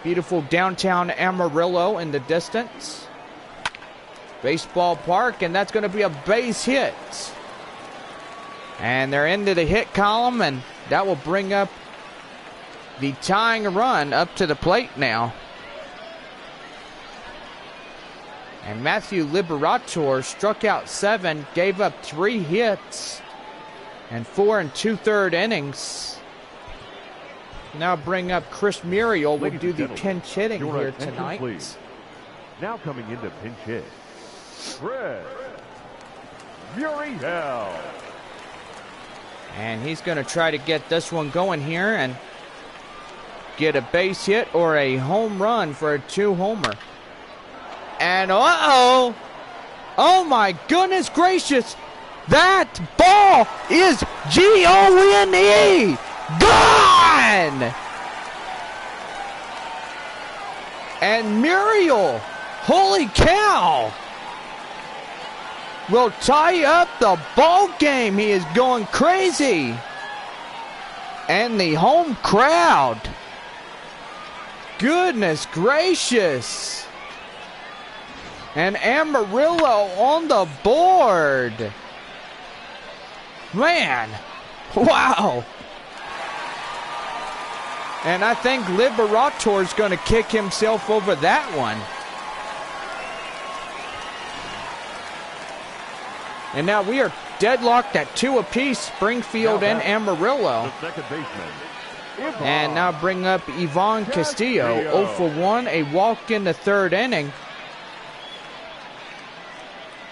Beautiful downtown Amarillo in the distance. Baseball park, and that's going to be a base hit. And they're into the hit column, and that will bring up the tying run up to the plate now. And Matthew Liberator struck out 7, gave up 3 hits, and 4 2/3 innings. Now bring up Chris Muriel. Will do the pinch hitting here tonight. Please. Now coming into pinch hit, Chris Muriel. And he's going to try to get this one going here and get a base hit or a home run for a 2-homer. And uh-oh! Oh my goodness gracious! That ball is G-O-N-E! Gone! And Muriel, holy cow, will tie up the ball game. He is going crazy. And the home crowd, goodness gracious. And Amarillo on the board. Man, wow. And I think Liberator's going to kick himself over that one. And now we are deadlocked at 2 apiece, Springfield and Amarillo. The second baseman. And now bring up Ivan Castillo, 0 for 1, a walk in the 3rd inning.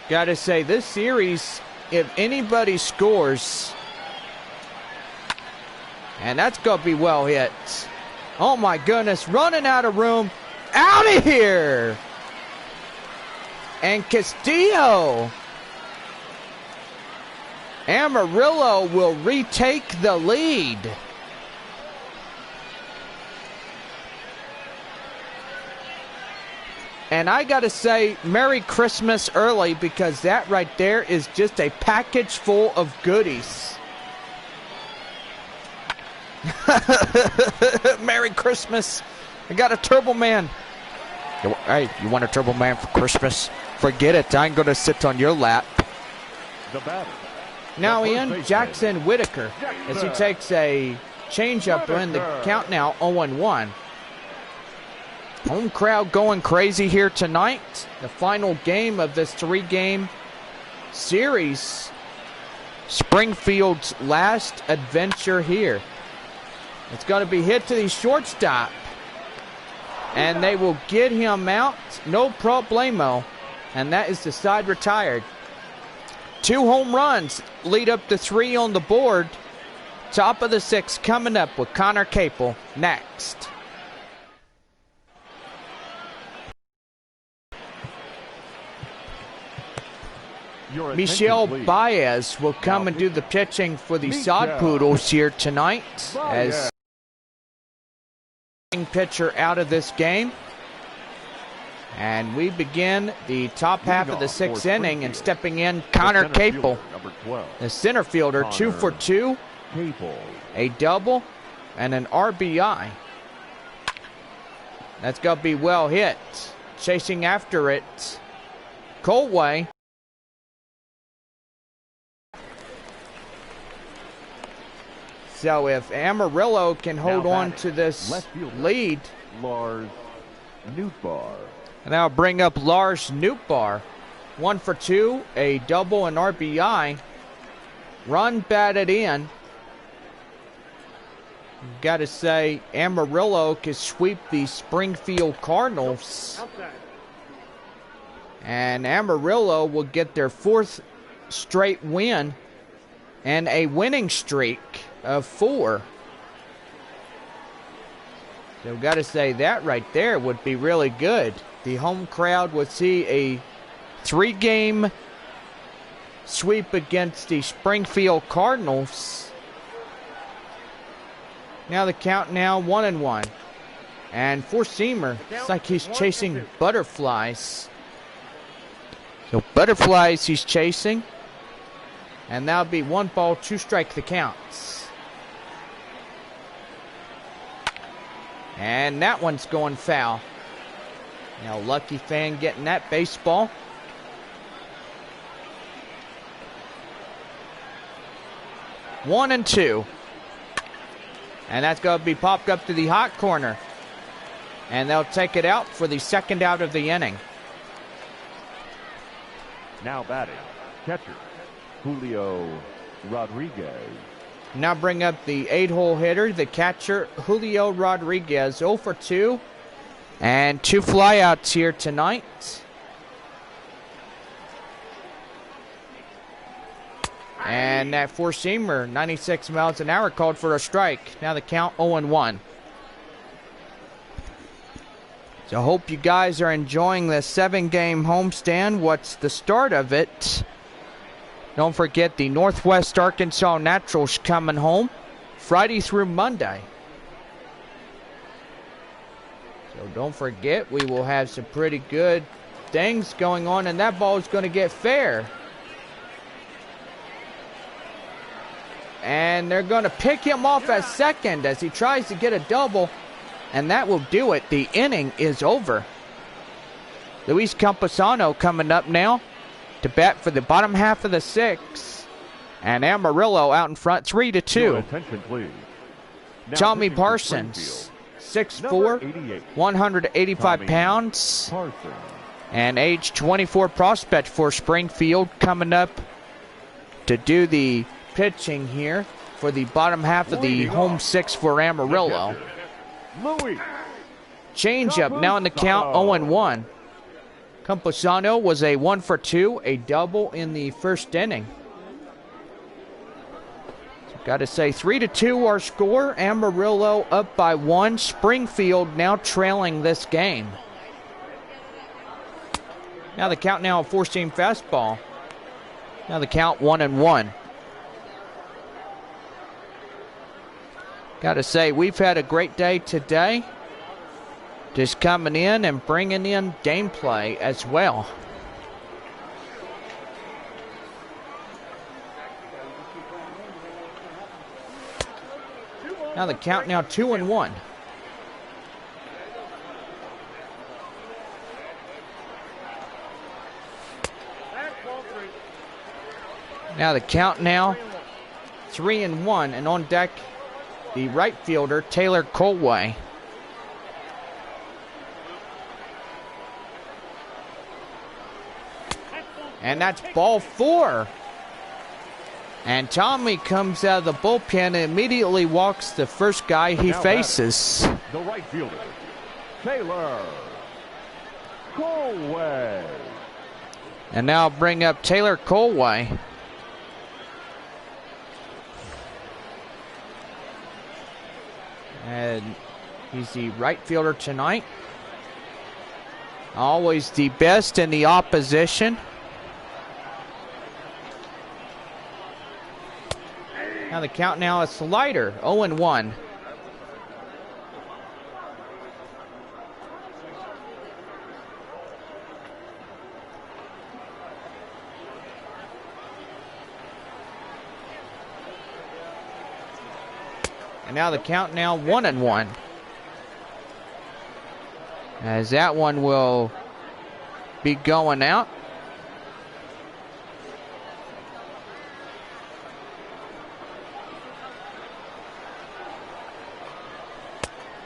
Got to say, this series, if anybody scores, and that's going to be well hit. Oh my goodness, running out of room, out of here. And Castillo, Amarillo will retake the lead. And I got to say, Merry Christmas early, because that right there is just a package full of goodies. Merry Christmas. I got a Turbo Man. Hey, you want a Turbo Man for Christmas? Forget it. I ain't going to sit on your lap. The batter. Now in Jackson Whitaker, as he takes a changeup in the count now 0-1. Home crowd going crazy here tonight. The final game of this 3-game series. Springfield's last adventure here. It's going to be hit to the shortstop. And they will get him out. No problemo. And that is the side retired. 2 home runs lead up to 3 on the board. Top of the 6th coming up with Connor Capel next. Michelle Baez will come and do the pitching for the Sod Poodles here tonight as pitcher out of this game. And we begin the top half of the 6th inning, and stepping in Connor Capel, the center fielder, 2 for 2, a double and an RBI. That's going to be well hit. Chasing after it, Colway. So if Amarillo can hold on to this lead, Lars Newtbar. and I'll bring up Lars Newtbar. 1 for 2, a double and RBI. Run batted in. Got to say, Amarillo can sweep the Springfield Cardinals. And Amarillo will get their 4th straight win and a winning streak of 4. So got to say, that right there would be really good. the home crowd will see a 3-game sweep against the Springfield Cardinals. Now the count now 1-1. And four-seamer, it's like he's chasing butterflies. So butterflies he's chasing. And that'll be 1 ball, 2 strike the counts. And that one's going foul. Now lucky fan getting that baseball. One and 2. And that's going to be popped up to the hot corner. And they'll take it out for the second out of the inning. Now batting, catcher, Julio Rodriguez. Now bring up the 8-hole hitter, the catcher, Julio Rodriguez. 0 for 2. And 2 flyouts here tonight. And that four-seamer, 96 miles an hour, called for a strike. Now the count 0-1. So I hope you guys are enjoying this 7-game homestand. What's the start of it? Don't forget the Northwest Arkansas Naturals coming home Friday through Monday. So don't forget, we will have some pretty good things going on, and that ball is going to get fair. And they're going to pick him off at second as he tries to get a double. And that will do it. The inning is over. Luis Camposano coming up now to bat for the bottom half of the 6th. And Amarillo out in front, 3-2. Your attention, please. Now Tommy pitching for Parsons, Springfield, 6'4", number 88, 185 Tommy pounds. Parsons. And age 24 prospect for Springfield coming up to do the pitching here for the bottom half of the home 6 for Amarillo. Louis. Changeup now in the count 0-1. Camposano was a 1 for 2, a double in the first inning. So got to say 3-2 our score. Amarillo up by 1. Springfield now trailing this game. Now the count now a 4-seam fastball. Now the count 1-1. Got to say, we've had a great day today. Just coming in and bringing in gameplay as well. Now the count now 2-1. Now the count now 3-1, and on deck the right fielder, Taylor Colway. And that's ball 4. And Tommy comes out of the bullpen and immediately walks the first guy he faces. The right fielder, Taylor Colway. And now bring up Taylor Colway. And he's the right fielder tonight. Always the best in the opposition. Now the count now is slider, 0-1. And now the count now 1-1. As that one will be going out.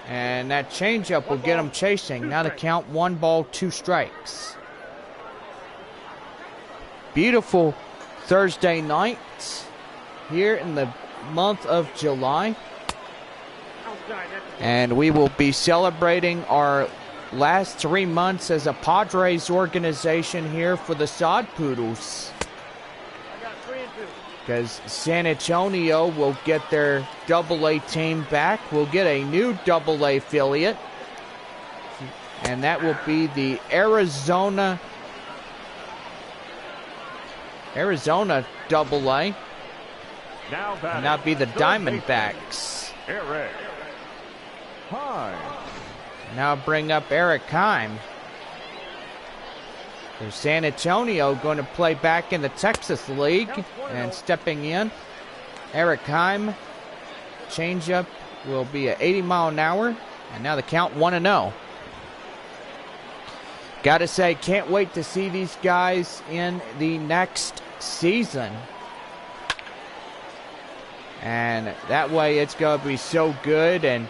And that changeup will get him chasing. Now the count 1 ball, 2 strikes. Beautiful Thursday night here in the month of July. And we will be celebrating our last 3 months as a Padres organization here for the Sod Poodles. Because San Antonio will get their AA team back. We'll get a new AA affiliate. And that will be the Arizona Double-A. Now And that'll be the Diamondbacks. Eric Hine. Now bring up Eric Heim. There's San Antonio going to play back in the Texas League. And stepping in, Eric Heim. Changeup will be at 80 miles an hour. And now the count 1-0. Gotta say, can't wait to see these guys in the next season. And that way it's going to be so good. And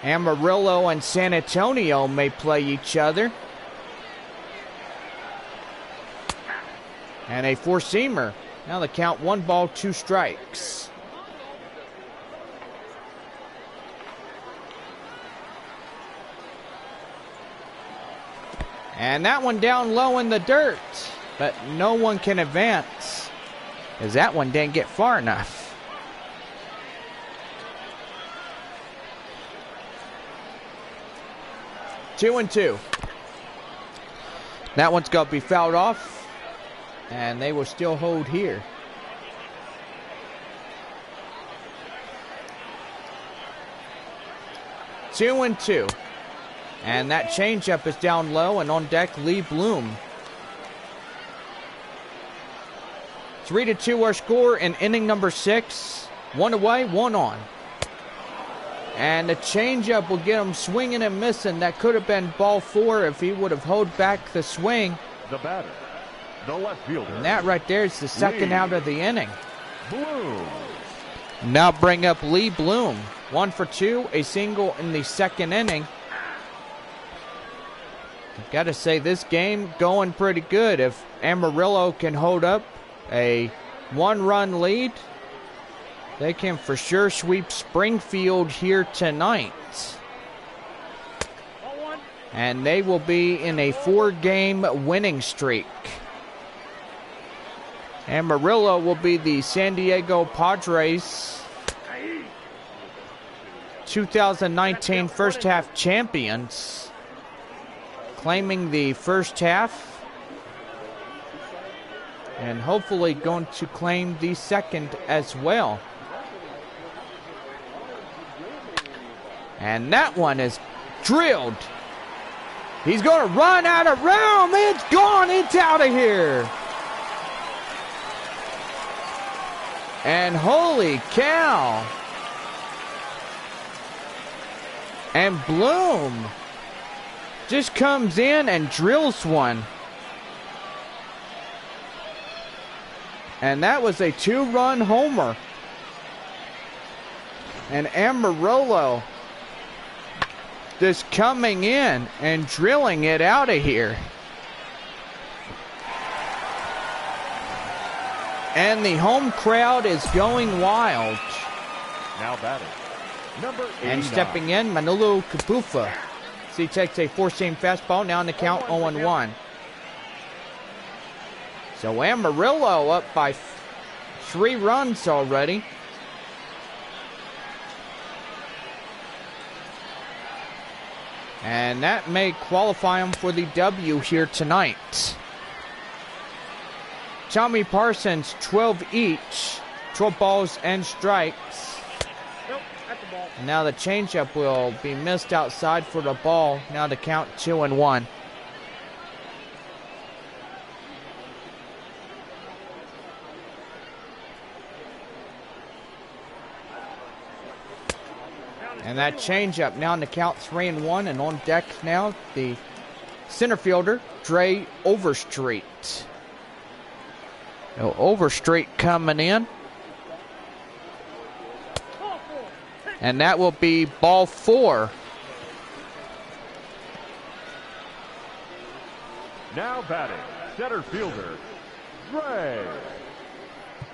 Amarillo and San Antonio may play each other. And a four-seamer. Now the count 1 ball, 2 strikes. And that one down low in the dirt. But no one can advance, as that one didn't get far enough. Two and two. That one's going to be fouled off, and they will still hold here. Two and two. And that changeup is down low, and on deck, Lee Bloom. 3-2 our score in inning number 6. 1 away, 1 on. And the changeup will get him swinging and missing. That could have been ball 4 if he would have held back the swing. The batter, the left fielder. And that right there is the second out of the inning. Bloom. Now bring up Lee Bloom. 1 for 2, a single in the second inning. I've got to say, this game going pretty good. If Amarillo can hold up a 1-run lead, they can for sure sweep Springfield here tonight. And they will be in a 4-game winning streak. Amarillo will be the San Diego Padres 2019 first half champions, claiming the first half and hopefully going to claim the second as well. And that one is drilled. He's going to run out of room. It's gone. It's out of here. And holy cow. And Bloom just comes in and drills one. And that was a 2-run homer. And Amarillo just coming in and drilling it out of here. And the home crowd is going wild. Now batting, number 89. And stepping in, Manolo Kapufa. So he takes a 4-seam fastball, now in the count 0-1. So Amarillo up by 3 runs already. And that may qualify him for the W here tonight. Tommy Parsons, 12 each, 12 balls and strikes. And now the changeup will be missed outside for the ball. Now to count 2-1. And that changeup now in the count 3-1, and on deck now the center fielder, Dre Overstreet. So Overstreet coming in. And that will be ball 4. Now batting, center fielder, Dre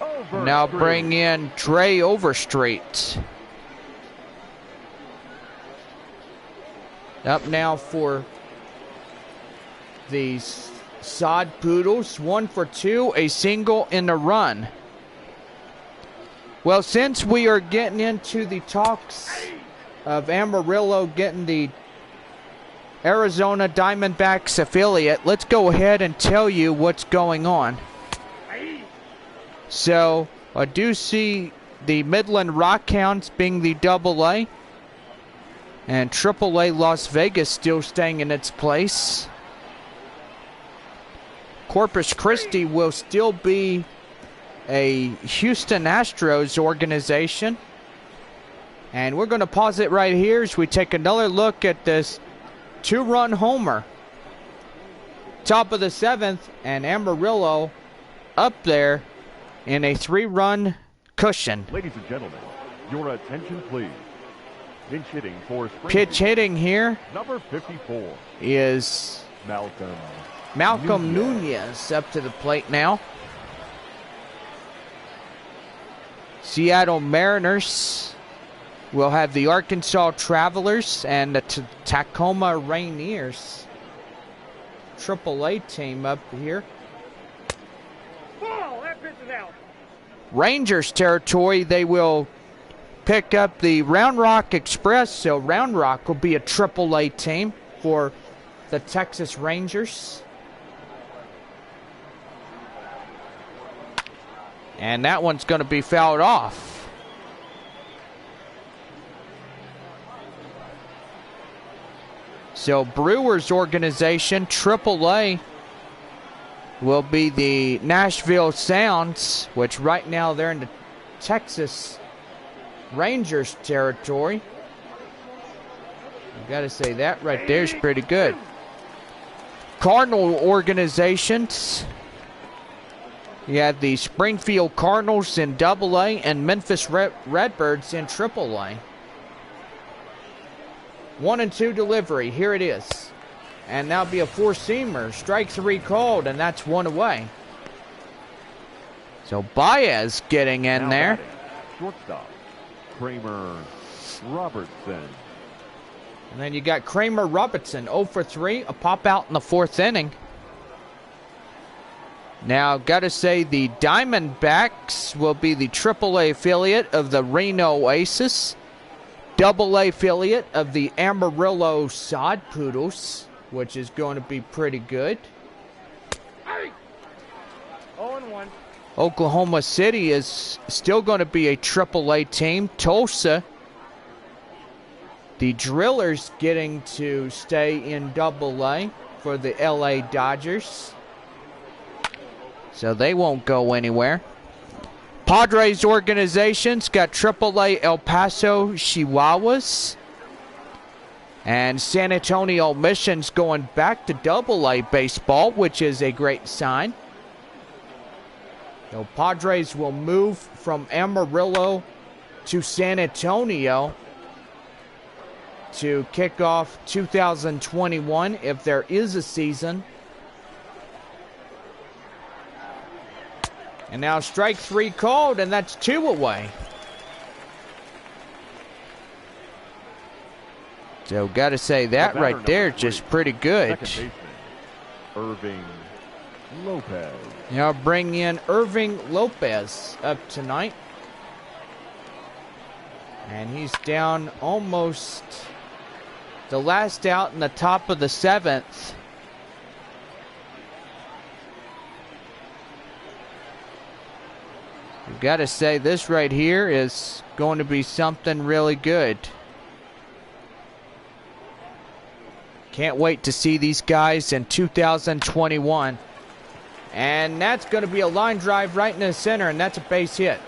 Overstreet. Now bring in Dre Overstreet. Up now for the Sod Poodles. 1 for 2, a single and a run. Well, since we are getting into the talks of Amarillo getting the Arizona Diamondbacks affiliate. Let's go ahead and tell you what's going on. So, I do see the Midland Rockhounds being the AA, and AAA Las Vegas still staying in its place. Corpus Christi will still be a Houston Astros organization. And we're going to pause it right here as we take another look at this two-run homer. Top of the 7th, and Amarillo up there in a 3-run cushion. Ladies and gentlemen, your attention please. Pinch hitting for Springfield. Pitch hitting here Number 54 is Malcolm Nunez up to the plate now. Seattle Mariners will have the Arkansas Travelers and the Tacoma Rainiers. AAA team up here. Ball, that pitch is out. Rangers territory, they will pick up the Round Rock Express, so Round Rock will be a AAA team for the Texas Rangers. And that one's going to be fouled off. So Brewers organization, AAA, will be the Nashville Sounds, which right now they're in the Texas Rangers territory. I've got to say that right there is pretty good. Cardinal organizations. You have the Springfield Cardinals in AA and Memphis Redbirds in AAA. 1-2 delivery. Here it is. And that'll be a 4-seamer. Strike 3 called, and that's 1 away. So Baez getting in there. Shortstop, Kramer Robertson. And then you got Kramer Robertson, 0 for 3, a pop out in the 4th inning. Now, got to say the Diamondbacks will be the AAA affiliate of the Reno Aces, AA affiliate of the Amarillo Sod Poodles, which is going to be pretty good. 0-1. Oklahoma City is still going to be a AAA team. Tulsa, the Drillers getting to stay in AA for the LA Dodgers. So they won't go anywhere. Padres organizations got AAA El Paso Chihuahuas. And San Antonio Missions going back to AA baseball, which is a great sign. So Padres will move from Amarillo to San Antonio to kick off 2021 if there is a season. And now strike 3 called, and that's 2 away. So got to say that right there, just pretty good. Second baseman, Irving Lopez. Now bring in Irving Lopez up tonight. And he's down almost the last out in the top of the 7th. You've got to say this right here is going to be something really good. Can't wait to see these guys in 2021. And that's going to be a line drive right in the center, and that's a base hit.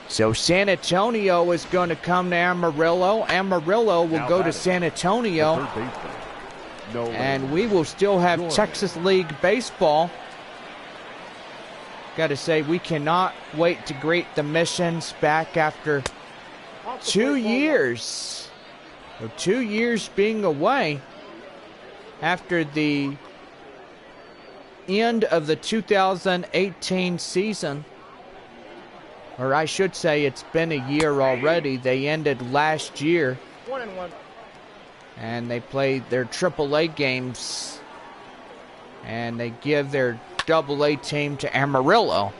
So San Antonio is going to come to Amarillo. Amarillo will Now go to batting, San Antonio. the third baseman, And we will still have Jordan. Texas League baseball. Got to say, we cannot wait to greet the Missions back after 2 years. So 2 years being away after the end of the 2018 season. Or I should say it's been a year already. They ended last year. 1-1. And they played their AAA games. And they give their AA team to Amarillo.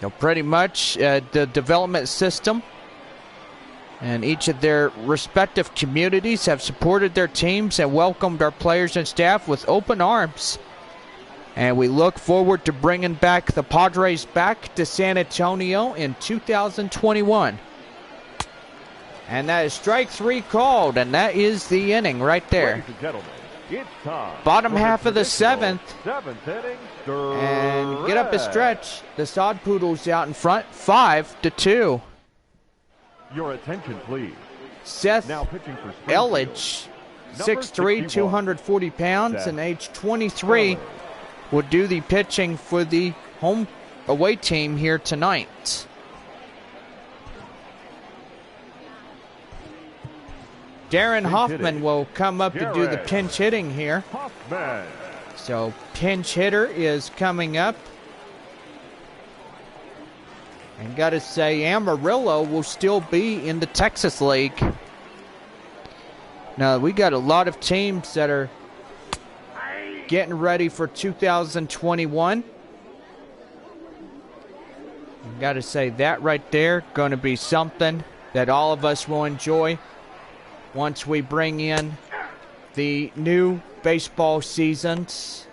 So pretty much the development system And each of their respective communities have supported their teams and welcomed our players and staff with open arms. And we look forward to bringing back the Padres back to San Antonio in 2021. And that is strike 3 called, and that is the inning right there. Ladies and gentlemen, it's time Bottom for half the of the traditional 7th. Seventh inning. And get up a stretch. stretch. The Sod Poodles out in front, 5-2. Your attention, please. Seth Now pitching for Springfield. Elledge, Number 6'3", 61. 240 pounds, Seth and age 23, Elledge. will do the pitching for the home away team here tonight. Darren Pinch Hoffman hitting. will come up to do the Jared pinch hitting here. Hoffman. So pinch hitter is coming up. And got to say, Amarillo will still be in the Texas League. Now, we got a lot of teams that are getting ready for 2021. Got to say, that right there going to be something that all of us will enjoy once we bring in the new baseball seasons,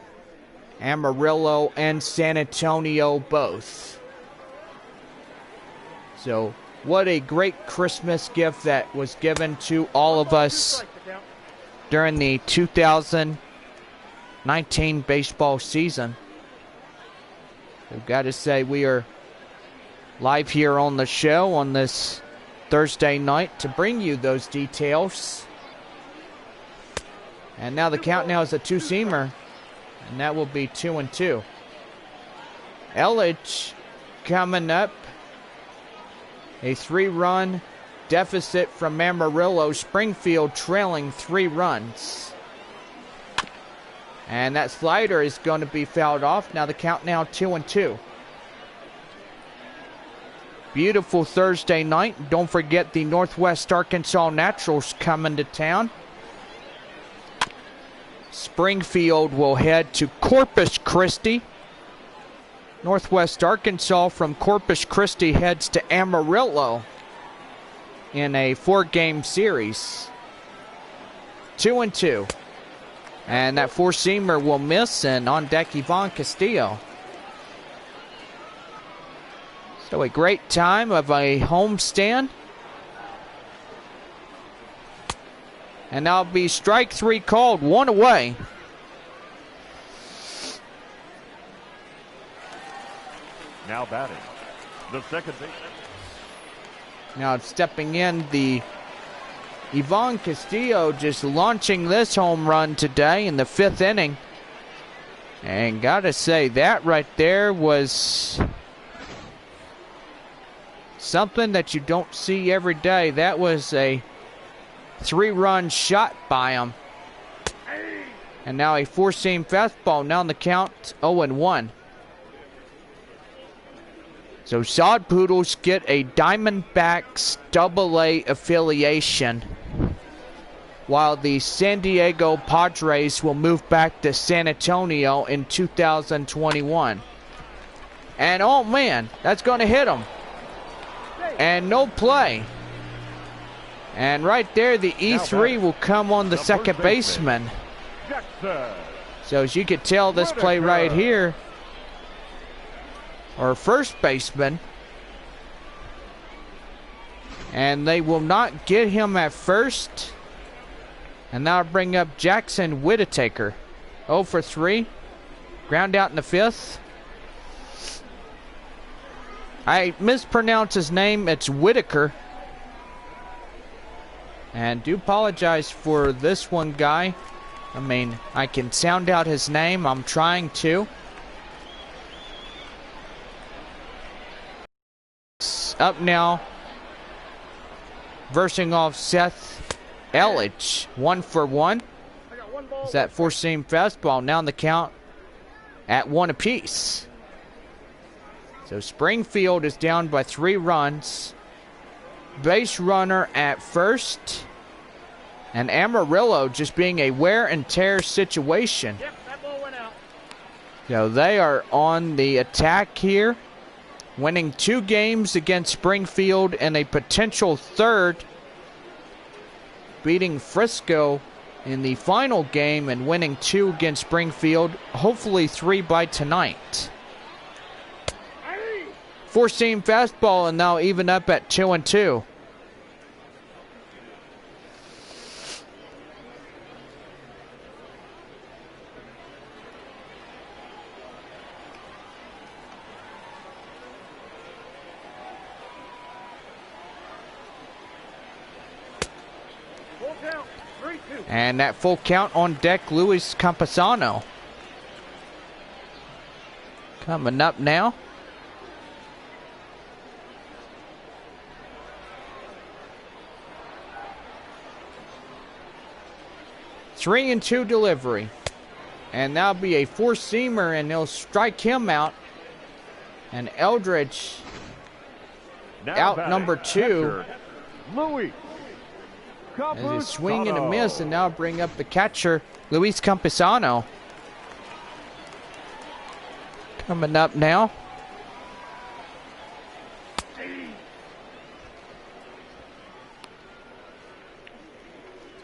Amarillo and San Antonio both. So, what a great Christmas gift that was given to all of us during the 2019 baseball season. I've got to say, we are live here on the show on this Thursday night to bring you those details. And now the count now is a 2-seamer, and that will be 2-2. Elledge coming up. A 3-run deficit from Amarillo. Springfield trailing 3 runs. And that slider is going to be fouled off. Now the count now 2-2. Beautiful Thursday night. Don't forget the Northwest Arkansas Naturals coming to town. Springfield will head to Corpus Christi. Northwest Arkansas from Corpus Christi heads to Amarillo in a 4-game series. 2-2. And that 4-seamer will miss, and on deck Ivan Castillo. So a great time of a homestand. And now be strike 3 called, 1 away. Now batting, the second baseman. Now stepping in, the Ivan Castillo just launching this home run today in the 5th inning. And gotta say, that right there was something that you don't see every day. That was a 3-run shot by him. And now a 4-seam fastball. Now on the count, 0-1. So Sod Poodles get a Diamondbacks AA affiliation, while the San Diego Padres will move back to San Antonio in 2021. And oh man, that's going to hit him. And no play. And right there, the E3 will come on the second baseman. So as you could tell, this play right here, or first baseman, and they will not get him at first. And now bring up Jackson Whittaker. 0 for 3. Ground out in the 5th. I mispronounce his name. It's Whitaker. And do apologize for this one guy. I mean, I can sound out his name. I'm trying to. Up now, versing off Seth Elledge, 1 for 1. Is that 4-seam fastball now in the count at 1 apiece. So Springfield is down by 3 runs. Base runner at first, and Amarillo just being a wear and tear situation. Yep, that ball went out. So they are on the attack here, winning 2 games against Springfield and a potential 3rd beating Frisco in the final game and winning 2 against Springfield, hopefully 3 by tonight. Four-seam fastball and now even up at 2-2. And that full count on deck, Luis Campusano. Coming up now. Three and 2 delivery. And that'll be a four-seamer, and they'll strike him out. And Eldridge out number 2. Louis. As a swing and a miss, and now bring up the catcher, Luis Campusano. Coming up now.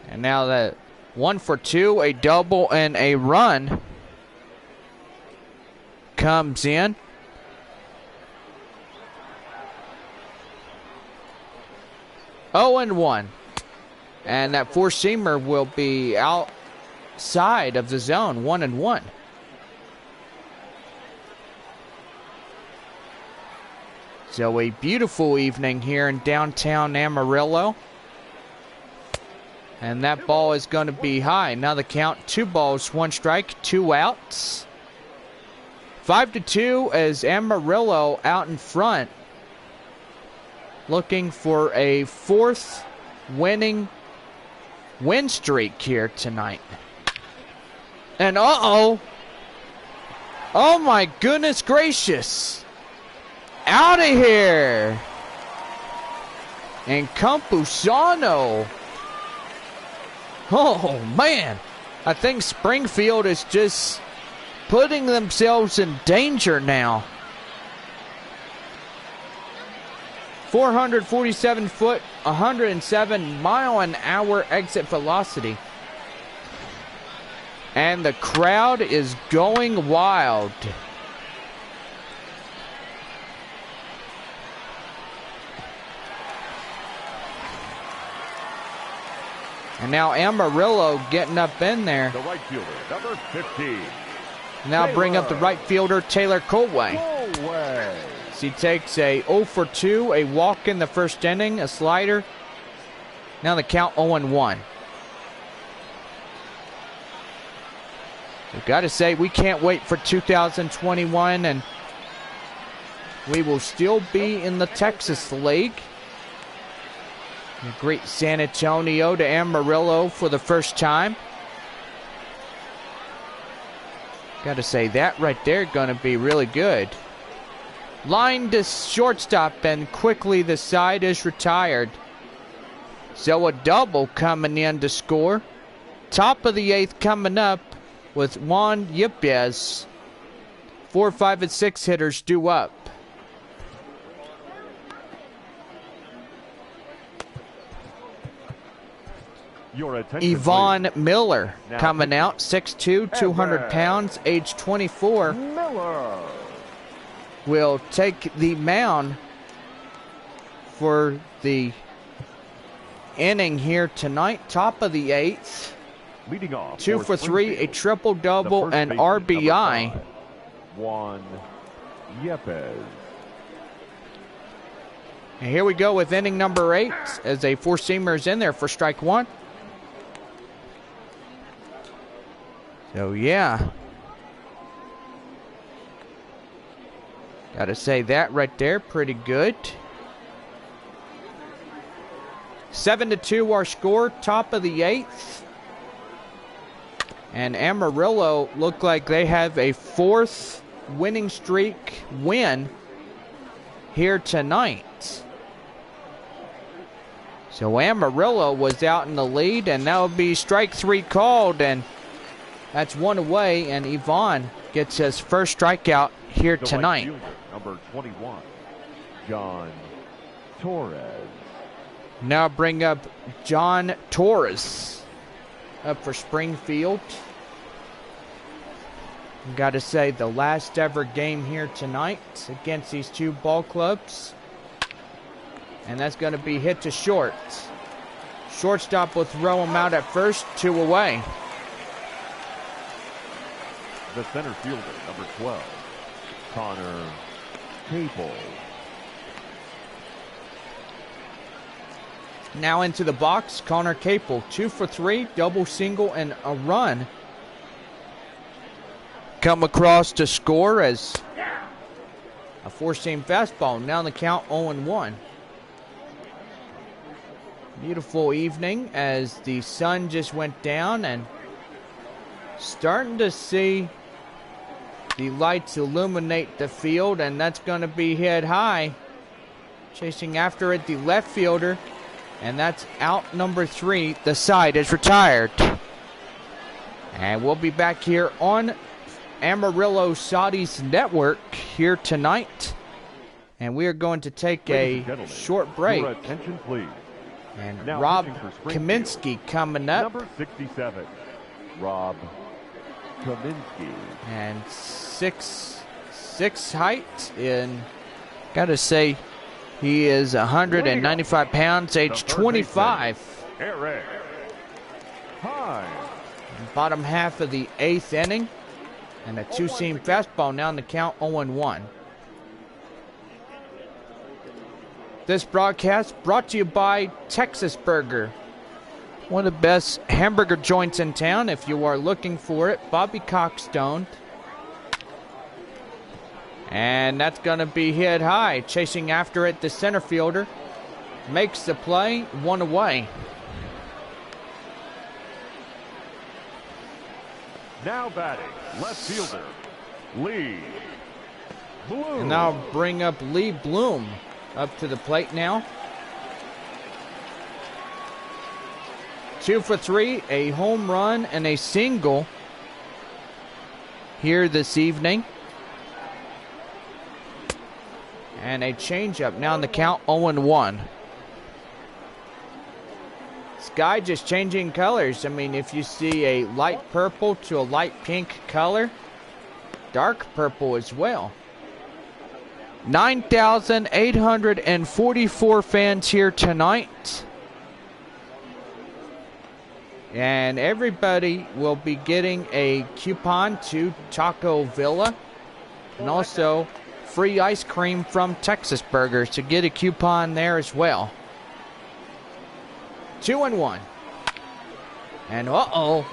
And now that 1 for 2, a double and a run comes in. Oh, and 1. And that four-seamer will be outside of the zone, 1-1. So a beautiful evening here in downtown Amarillo. And that ball is going to be high. Now the count, 2 balls, 1 strike, 2 outs. 5-2 as Amarillo out in front, looking for a 4th winning win streak here tonight. And oh my goodness gracious, out of here. And Campusano, oh man, I think Springfield is just putting themselves in danger now. 447 foot, 107 mile an hour exit velocity. And the crowd is going wild. And now Amarillo getting up in there. The right fielder, number 15. Now bring up the right fielder, Taylor Colway. He takes a 0 for 2, a walk in the first inning, a slider. Now the count 0-1. We've got to say, we can't wait for 2021, and we will still be in the Texas League. A great San Antonio to Amarillo for the first time. Got to say, that right there going to be really good. Line to shortstop, and quickly the side is retired. So a double coming in to score. Top of the 8th coming up with Juan Yepes. 4, 5, and 6 hitters due up. Yvonne Miller coming out, 6'2", 200 pounds, age 24. Miller will take the mound for the inning here tonight. Top of the 8th. Leading off 2 for 3, a triple double, and RBI. Juan Yepes. And here we go with inning number 8 as a four-seamer is in there for strike 1. So yeah. Got to say, that right there, pretty good. 7-2 our score, top of the 8th. And Amarillo look like they have a 4th winning streak win here tonight. So Amarillo was out in the lead, and that will be strike 3 called, and that's 1 away, and Yvonne gets his first strikeout here tonight. Number 21, John Torres. Now bring up John Torres up for Springfield. Got to say, the last ever game here tonight against these two ball clubs. And that's going to be hit to short. Shortstop will throw him out at first, 2 away. The center fielder, number 12, Connor Capel. Now into the box, Connor Capel, 2 for 3, double single and a run. Come across to score as a four-seam fastball. Now the count 0-1. Beautiful evening as the sun just went down and starting to see the lights illuminate the field, and that's going to be hit high. Chasing after it, the left fielder, and that's out number 3. The side is retired. And we'll be back here on Amarillo Saudi's network here tonight. And we are going to take a short break. Your attention, please. And Now Rob pitching for Kaminsky coming up. Number 67, Rob Kaminsky. And 6'6" height. And gotta say, he is 195 pounds, age 25. Eric Hine. Bottom half of the 8th inning. And a two-seam fastball now in the count 0-1. This broadcast brought to you by Texas Burger. One of the best hamburger joints in town if you are looking for it. Bobby Coxstone. And that's going to be hit high. Chasing after it, the center fielder makes the play, 1 away. Now batting, left fielder, Lee Bloom. And now bring up Lee Bloom up to the plate now. 2 for 3, a home run and a single here this evening. And a changeup now in the count 0-1. Sky just changing colors. I mean, if you see a light purple to a light pink color, dark purple as well. 9,844 fans here tonight. And everybody will be getting a coupon to Taco Villa. And also free ice cream from Texas Burgers to get a coupon there as well. 2-1. And uh-oh.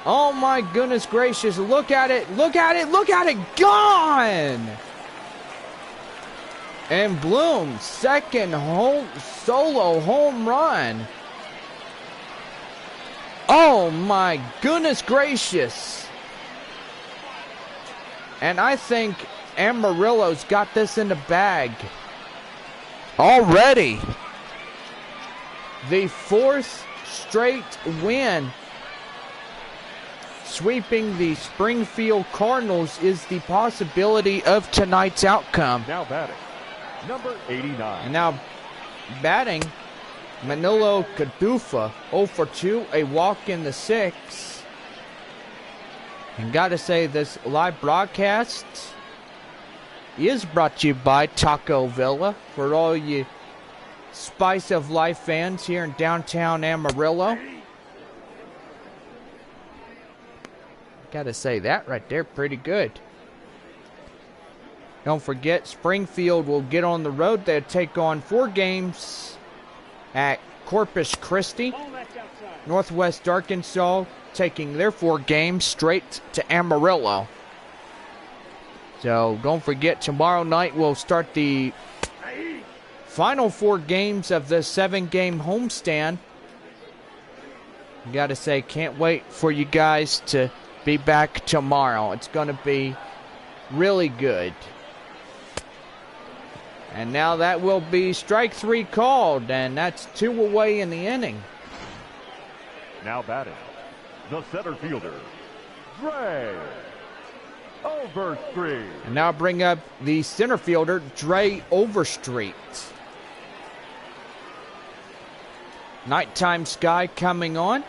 Oh my goodness gracious. Look at it. Look at it. Look at it. Gone. And Bloom, second solo home run. Oh my goodness gracious. And I think Amarillo's got this in the bag already. The 4th straight win, sweeping the Springfield Cardinals, is the possibility of tonight's outcome. Now batting, number 89. And now batting, Manolo Cadufa, 0 for 2, a walk in the 6th. And gotta say, this live broadcast is brought to you by Taco Villa for all you Spice of Life fans here in downtown Amarillo. Gotta say, that right there, pretty good. Don't forget, Springfield will get on the road. They'll take on 4 games at Corpus Christi. Northwest Arkansas taking their 4 games straight to Amarillo. So don't forget, tomorrow night we'll start the final 4 games of the 7-game homestand. Gotta say, can't wait for you guys to be back tomorrow. It's gonna be really good. And now that will be strike 3 called, and that's 2 away in the inning. Now batting, the center fielder, Dre Overstreet. And now bring up the center fielder, Dre Overstreet. nighttime sky coming on.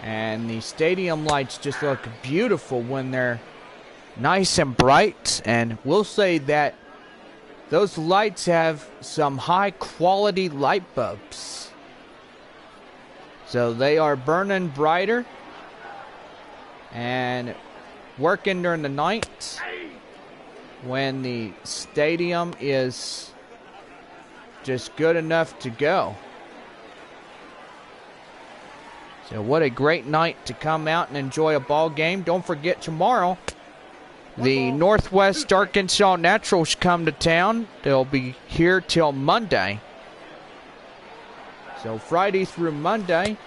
And the stadium lights just look beautiful when they're nice and bright. And we'll say that those lights have some high quality light bulbs. So they are burning brighter and working during the night when the stadium is just good enough to go. So what a great night to come out and enjoy a ball game. Don't forget tomorrow, the Northwest Arkansas Naturals come to town. They'll be here till Monday. So Friday through Monday.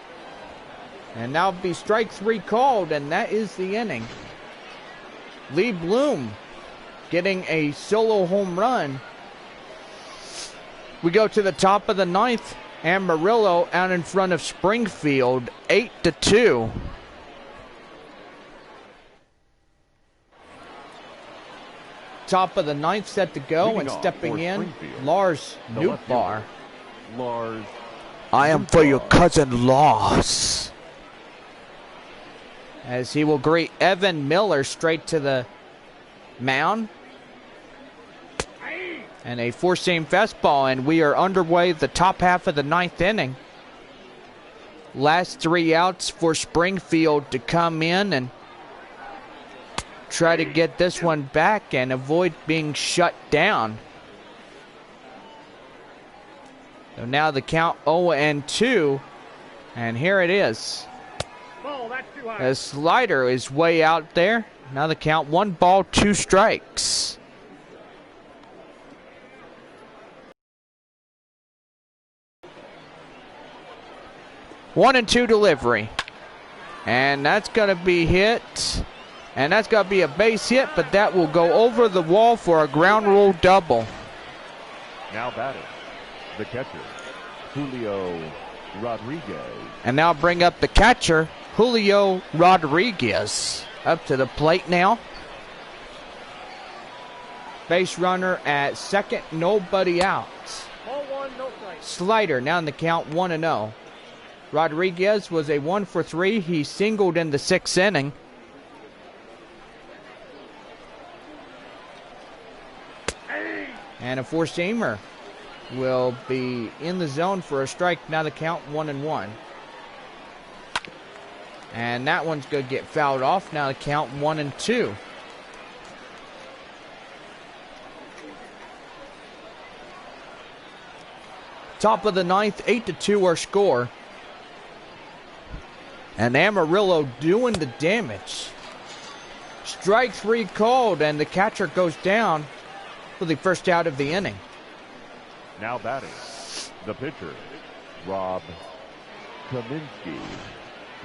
And now be strike 3 called, and that is the inning. Lee Bloom getting a solo home run. We go to the top of the 9th. Amarillo out in front of Springfield, 8-2. Top of the 9th set to go, and stepping in, Lars Newtbar. Lars. I am for your cousin Lars. As he will greet Evan Miller straight to the mound. And a four-seam fastball, and we are underway the top half of the 9th inning. Last 3 outs for Springfield to come in and try to get this one back and avoid being shut down. So now the count 0-2, and here it is. Ball, that's too high. The slider is way out there. Now the count 1 ball, 2 strikes. One and 2 delivery. And that's going to be hit. And that's going to be a base hit, but that will go over the wall for a ground rule double. Now batting, the catcher, Julio Rodriguez. And now bring up the catcher, Julio Rodriguez. Up to the plate now. Base runner at second, nobody out. Ball 1, no strike. Slider now in the count 1-0. Rodriguez was a 1 for 3. He singled in the 6th inning. And a four-seamer will be in the zone for a strike. Now the count 1-1. And that one's going to get fouled off. Now the count 1-2. Top of the 9th, 8-2 our score. And Amarillo doing the damage. Strike 3 called, and the catcher goes down for the first out of the inning. Now batting, the pitcher, Rob Kaminsky.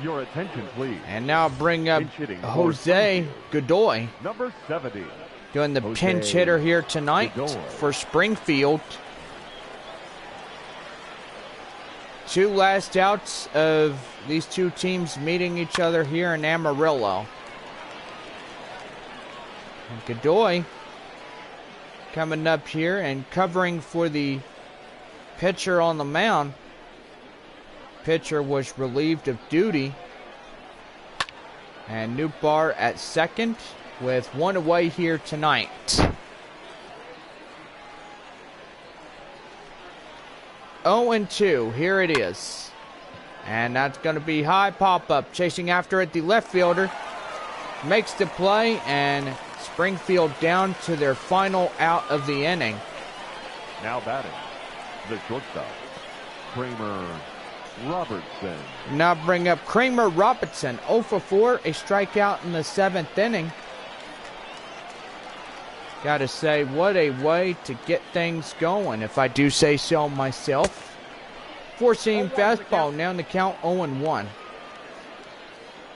Your attention, please. And now bring up Jose Godoy. Number 70. Doing the pinch hitter here tonight for Springfield. 2 last outs of these 2 teams meeting each other here in Amarillo. And Godoy coming up here and covering for the pitcher on the mound. Pitcher was relieved of duty. And Newtbar at second with 1 away here tonight. Oh and 2, here it is. And that's going to be high pop-up. Chasing after it, the left fielder makes the play, and Springfield down to their final out of the inning. Now batting, the shortstop, Kramer Robertson. Now bring up Kramer Robertson, 0 for 4, a strikeout in the 7th inning. Gotta say, what a way to get things going, if I do say so myself. Four-seam fastball, now in the count 0-1.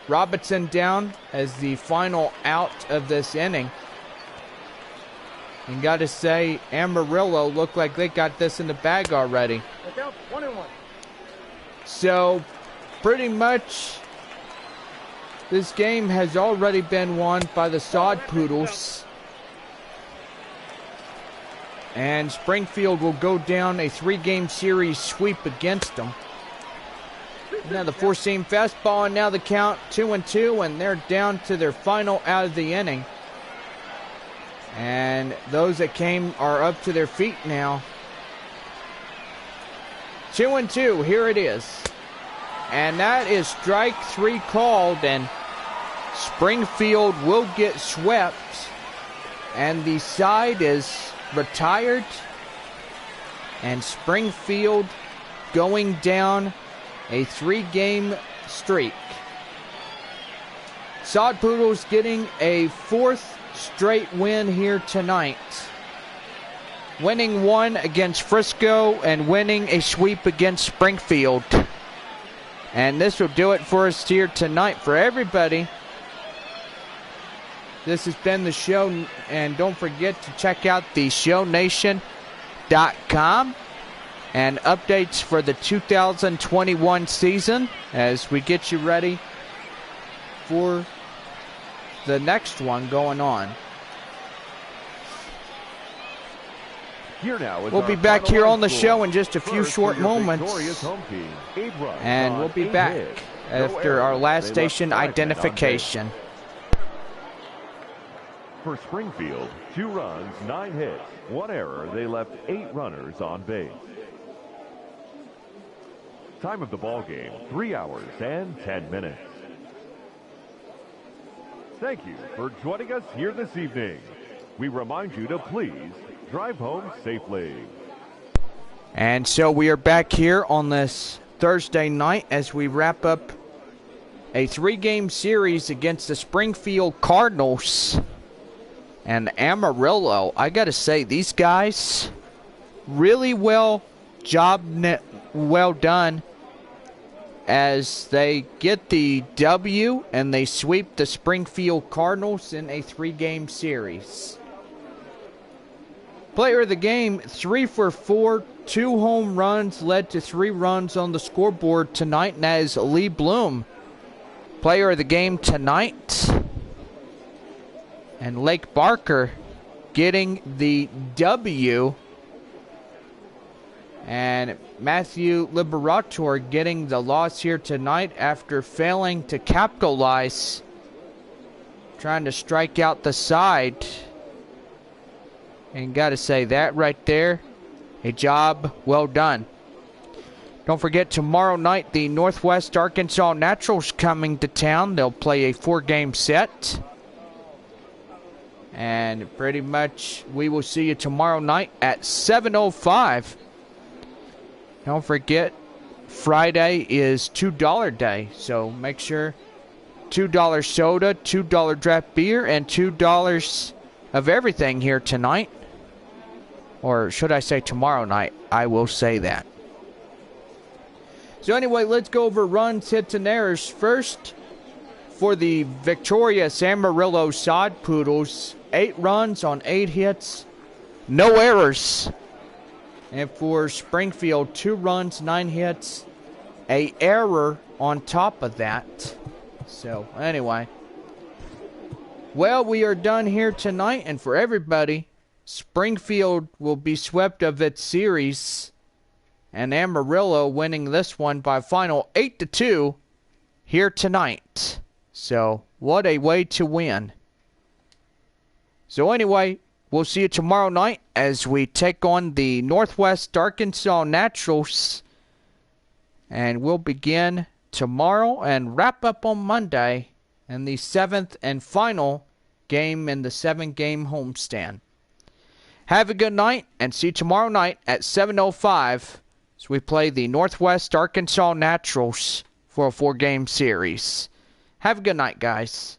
Robertson down as the final out of this inning. And gotta say, Amarillo look like they got this in the bag already. Look out, 1-1. So, pretty much, this game has already been won by the Sod Poodles. And Springfield will go down a 3-game series sweep against them. Now the four-seam fastball, and now the count 2-2, and they're down to their final out of the inning. And those that came are up to their feet now. 2-2, here it is. And that is strike 3 called, and Springfield will get swept. And the side is retired. And Springfield going down a 3-game streak. Sod Poodles getting a 4th straight win here tonight. Winning one against Frisco and winning a sweep against Springfield. And this will do it for us here tonight. For everybody, this has been the show. And don't forget to check out the ShowNation.com. And updates for the 2021 season as we get you ready for the next one going on. We'll be back here on the show in just a few short moments. And we'll be back after our last station identification. For Springfield, 2 runs, 9 hits, 1 error. They left 8 runners on base. Time of the ball game, 3 hours and 10 minutes. Thank you for joining us here this evening. We remind you to please drive home safely. And so we are back here on this Thursday night as we wrap up a 3-game series against the Springfield Cardinals and Amarillo. I gotta say, these guys really well done as they get the W and they sweep the Springfield Cardinals in a 3-game series. Player of the game, 3 for 4, 2 home runs, led to 3 runs on the scoreboard tonight, and that is Lee Bloom. Player of the game tonight. And Lake Barker getting the W. And Matthew Liberator getting the loss here tonight after failing to capitalize. Trying to strike out the side. And got to say, that right there, a job well done. Don't forget, tomorrow night, the Northwest Arkansas Naturals coming to town. They'll play a 4-game set. And pretty much, we will see you tomorrow night at 7:05. Don't forget, Friday is $2 day, so make sure $2 soda, $2 draft beer, and $2 of everything here tonight. Or should I say tomorrow night? I will say that. So anyway, let's go over runs, hits, and errors. First, for the victorious Amarillo Sod Poodles, 8 runs on 8 hits, no errors. And for Springfield, 2 runs, 9 hits, a error on top of that. So, anyway. Well, we are done here tonight, and for everybody, Springfield will be swept of its series, and Amarillo winning this one by final 8-2 here tonight. So, what a way to win. So, anyway, we'll see you tomorrow night as we take on the Northwest Arkansas Naturals. And we'll begin tomorrow and wrap up on Monday in the 7th and final game in the 7-game homestand. Have a good night and see you tomorrow night at 7:05 as we play the Northwest Arkansas Naturals for a 4-game series. Have a good night, guys.